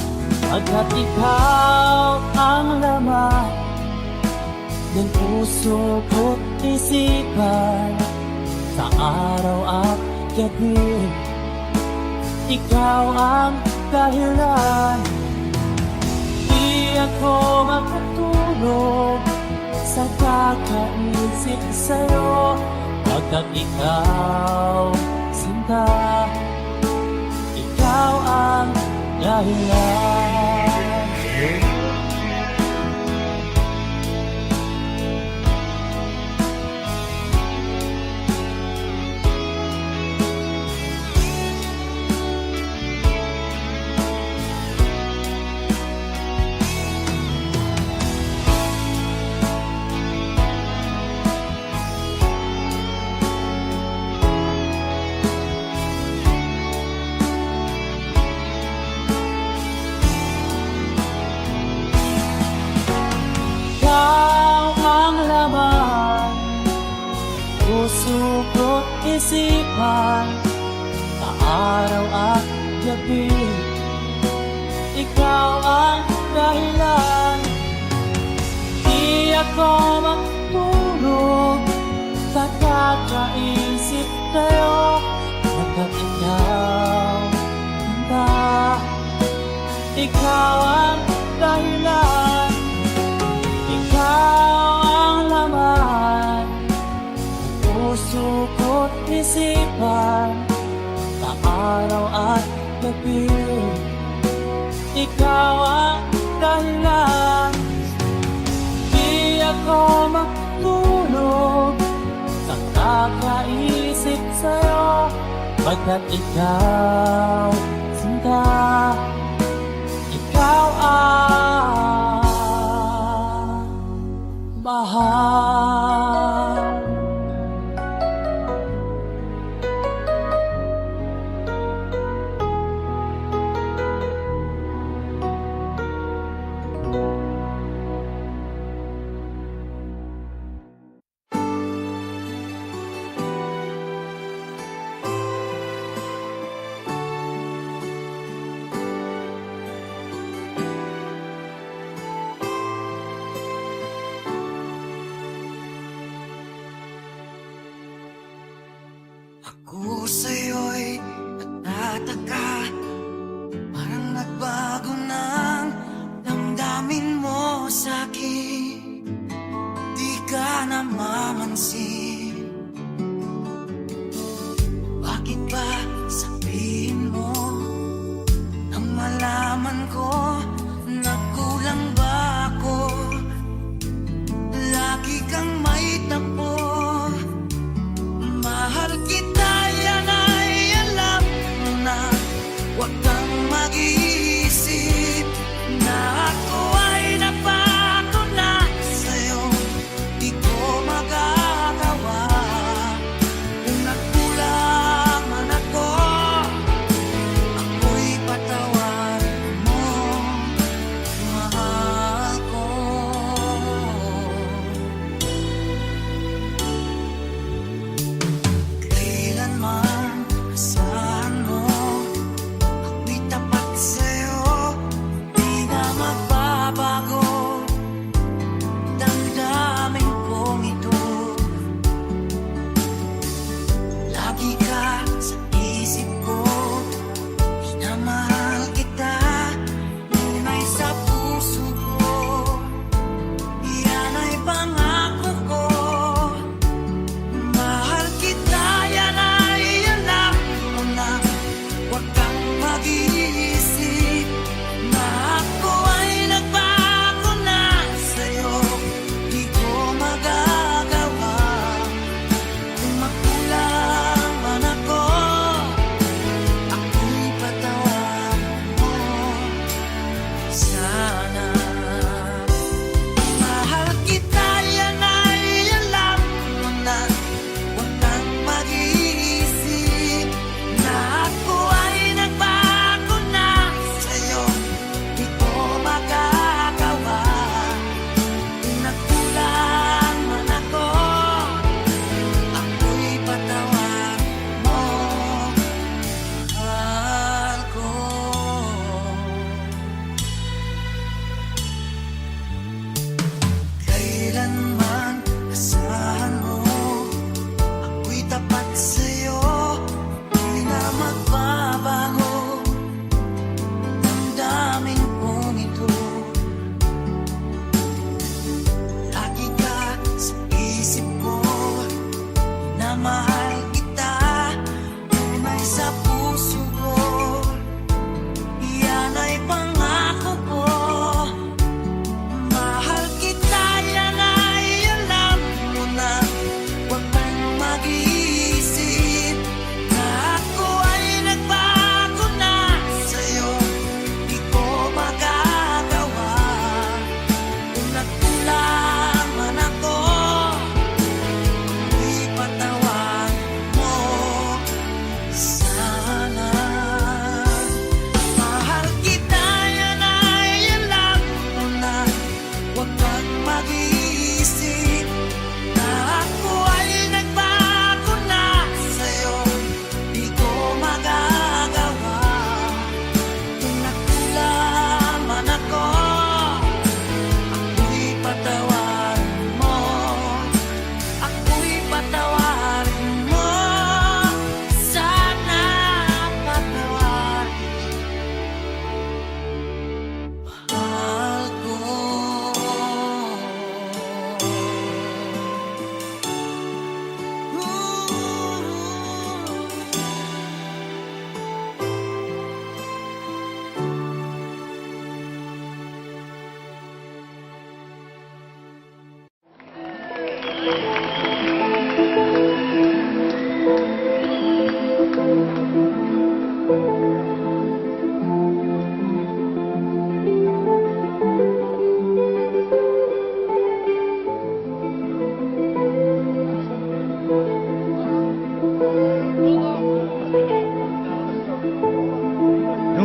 pagkat ikaw ang laman ng puso ko't isipan. Sa araw at gabi, ikaw ang dahilan. Di ako makatulog sa kakaisip sa'yo, pagkat ikaw, sinta, ikaw ang dahilan. Ikaw ang laman, puso ko't isipan. Sa araw at gabi, ikaw ang dahilan. Di ako matulog sa kakaisip sa'yo, pagkat ikaw, sinta, ikaw ang dahilan. Ikaw ang laman ng puso ko't isipan. Sa araw at gabi, ikaw ang dahilan. Di ako matulog sa kakaisip sa'yo, pagkat ikaw, sinta, ikaw ang mahal. Ako sa'yo'y natataka, parang nagbago ng damdamin mo sa'kin. Di ka namamansin, bakit ba sabihin mo nang malaman ko na kulang ba ako? Lagi kang may tapo, mahal kita, yan ay alam mo na. Huwag kang mag-iisip na ako ay napako na sa'yo. Di ko magagawa kung nagkulang man ako. Ako'y patawarin mo, mahal ko. Kailanman asahan mo, ako'y tapat sa'yo, di na magbabago. Damdamin kong ito, lagi ka sa isip ko. Minamahal kita, tunay sa puso ko. Yan ay pangako ko. Mahal kita, yan ay alam mo na. Huwag kang mag-iisip na ako ay nagbago na sa'yo. Di ko magagawa kung magkulang man ako. Ako'y patawarin mo sana. Mahal kita, yan ay alam mo na. Huwag kang mag-iisip na ako ay nagbago na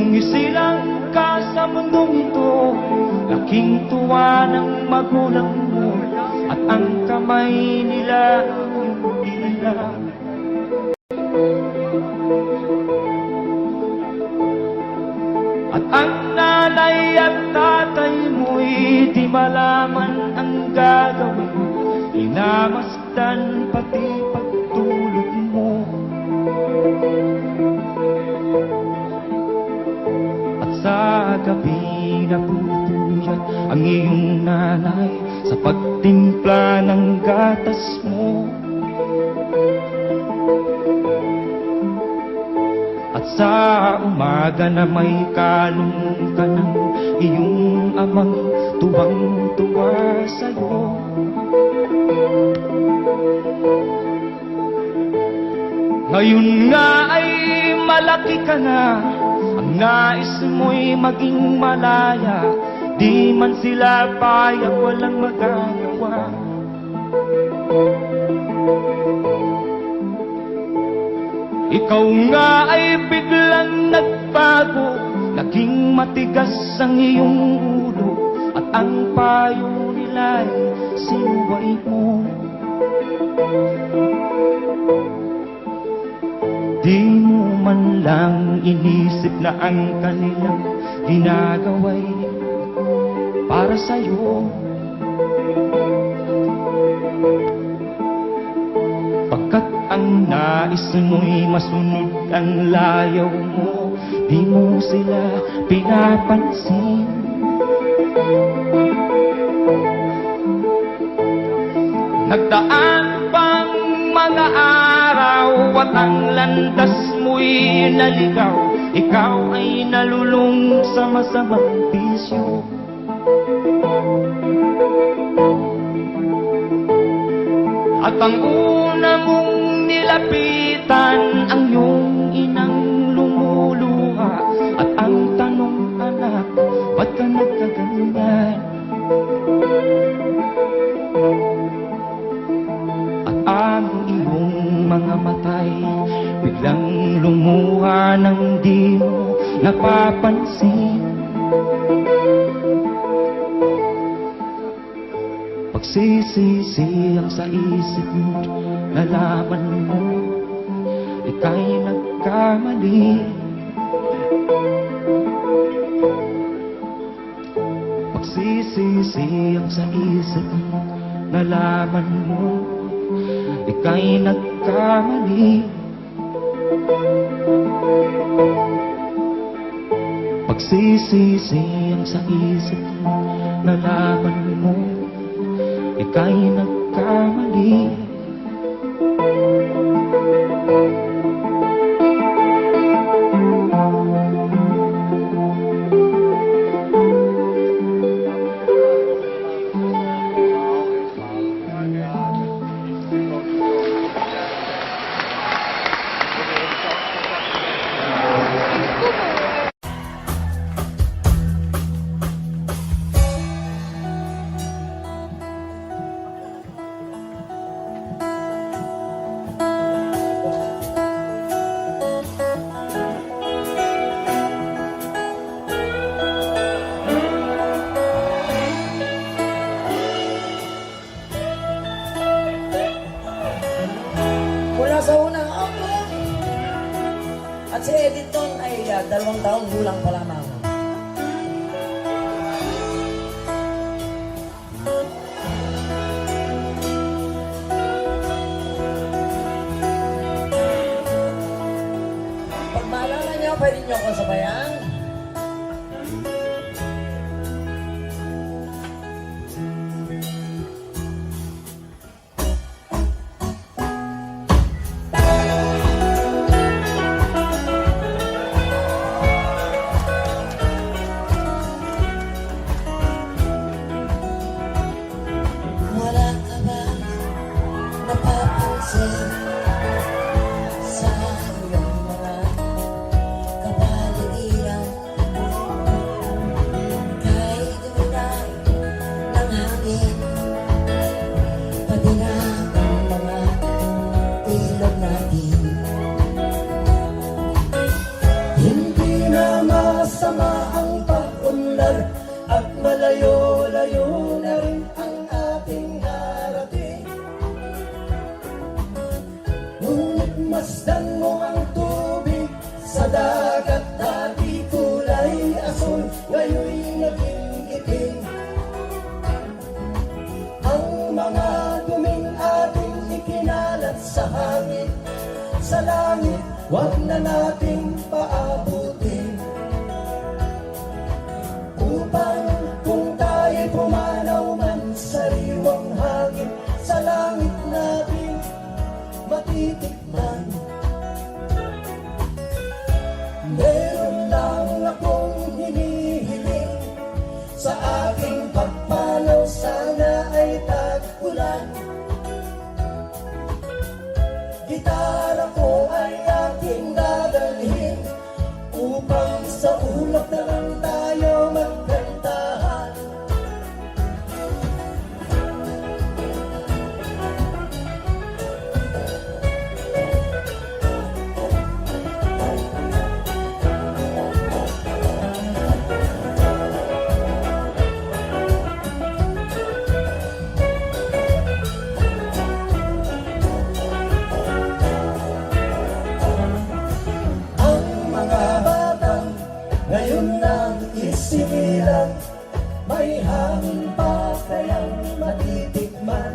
Nung isilang ka sa mundong ito, laking tuwa ng magulang mo, at ang kamay nila yung tila. At ang nanay at tatay mo'y di malaman ang gagawin, inamasdan pati pagtulog mo. At sa gabi naputuyat ang iyong nanay sa pagtimpla ng gatas mo. At sa umaga na may kalong ka ng iyong amang tuwang-tuwa sa'yo. Ngayon nga ay malaki ka na, ang nais mo'y maging malaya, di man sila payag, walang magagawa. Ikaw nga ay biglang nagbago, naging matigas ang iyong ulo, at ang payo nila'y sinuway mo. Di mo man lang inisip na ang kanilang ginagawa'y para sa'yo. Pagkat ang nais mo'y masunod ang layaw mo, di mo sila pinapansin. Nagdaan pang mga araw at ang landas mo'y naligaw, ikaw ay nalulung sa masamang bisyo. At ang una mong nilapitan ang iyong inang lumuluha, at ang tanong, anak, ba't ka nagkaganyan? At ang iyong mga matay biglang lumuha nang di mo napapansin. Pagsisisi ang sa isip mo, nalaman mo ika'y nagkamali. Pagsisisi ang sa isip mo, nalaman mo ika'y nagkamali. Pagsisisi ang sa isip mo, nalaman mo ika'y nagkamali. Mula sa unang album, at si Editon ay 2 taon gulang pa lamang. Pag maalala niyo, pwede niyo ako sabayan. Wala ka ba napapansin sa iyong mga kapaligiran? masama ang pag-unlad at malayo-layo na rin ang ating narating. Ngunit masdan mo ang tubig sa dagat, dati kulay asul, ngayon'y naging itim. Ang mga duming ating ikinalat sa hangin, sa langit, wag na nating paabutin. Upang kung tayo'y pumanaw man sa riwang hangin, sa langit natin matitikman. Meron lang akong hinihiling, sa aking pagpanaw sana ay tag-ulan. Gitara ko ay aking dadalhin, upang sa ulap na lang tayo magkantahan. Ang mga batang ngayon nang isinilang, may hangin pa kayang matitikman.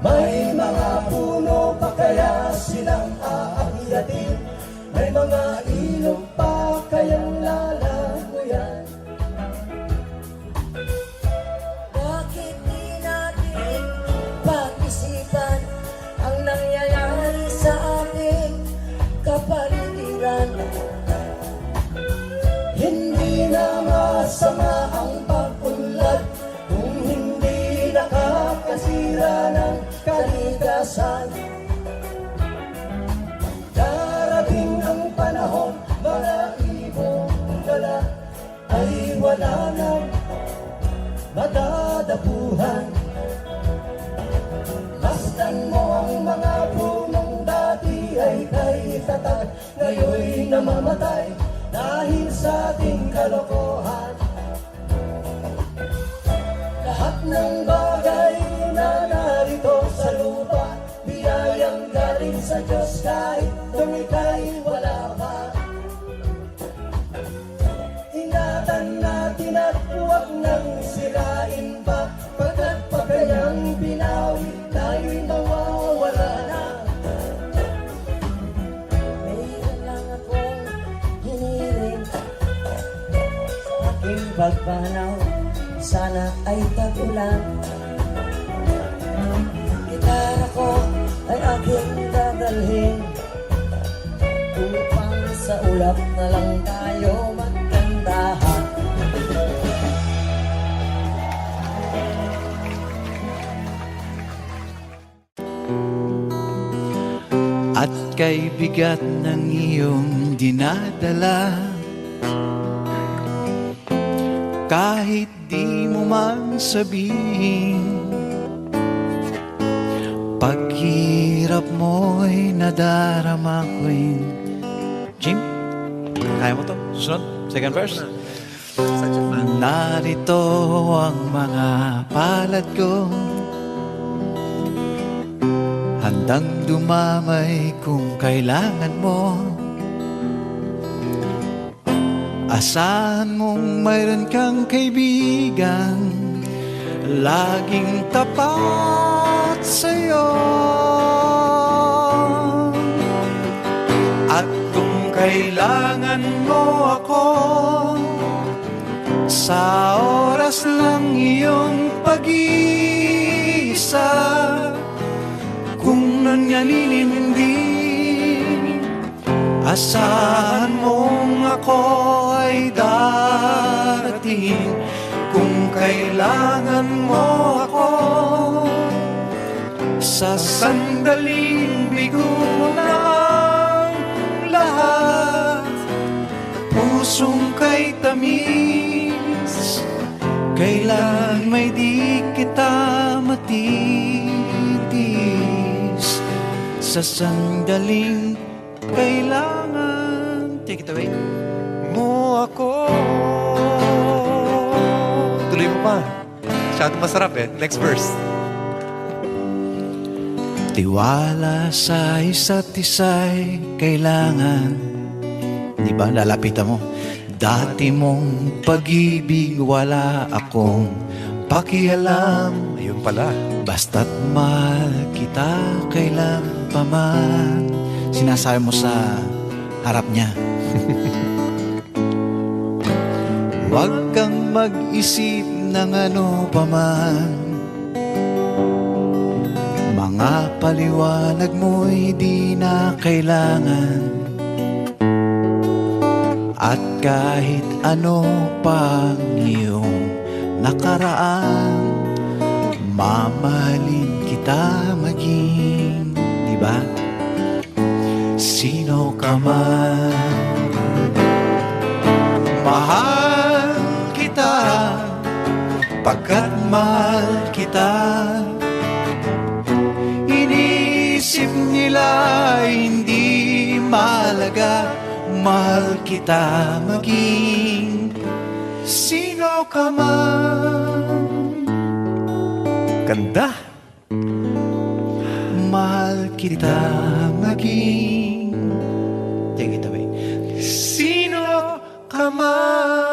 May mga puno pa kaya silang aakyatin, may mga ilog pa kayang lalaguyan. Bakit di natin pag-isipan ang nangyayari sa ating kapaligiran? Hindi na masama ang pag-unlad kung hindi nakakasira ng kalikasan. Darating ang panahon, mga ibong dala ay wala nang madadapuhan. Masdan mo ang mga punong dati ay kay tatag, ngayon'y namamatay dahil sa ating kalokohan. Lahat ng bagay na narito sa lupa, biyayang galing sa Diyos kahit nung ika'y wala pa. Ingatan natin at huwag nang sirain pa, pagkat pa kanyang binawi, tayo'y mawawala na. Mayroon lang akong hinihiling, sa aking pagpanaw sana ay tag-ulan. Gitara ko ay aking dadalhin, upang sa ulap na lang tayo magkantahan. At kay bigat ng iyong dinadala, kahit di mo man sabihin, paghirap mo'y nadarama ko'y. Jim, kaya mo to? Sunod, second verse. Narito ang mga palad ko, handang dumamay kung kailangan mo. Asahan mong mayroon kang kaibigan, laging tapat sa'yo. At kung kailangan mo ako, sa oras lang iyong pag-iisa, kung nanyaninin hindi, asahan mong ako ay darating. Kung kailangan mo ako, sa sandaling bigo na ang lahat, pusong kay tamis, kailan may di kita matitis. Sa sandaling kailangan Take it away. Mo ako. Tuloy mo pa. Masyadong masarap eh. Next verse. Tiwala sa isa't isa'y kailangan. Di ba? Lalapitan mo. Dati mong pag-ibig wala akong pakialam. Ayun pala. Basta't mahal kita kailan pa man. Sinasabi mo sa harap niya. Huwag kang mag-isip ng ano pa man. Mga paliwanag mo'y di na kailangan. At kahit ano pang iyong nakaraan, mamahalin kita maging, di ba? Sino ka man, mahal kita, pagkat mahal kita. Iniisip nila hindi mahalaga, mahal kita maging sino ka man. Ganda. Mahal kita maging, take it away, sino ka man.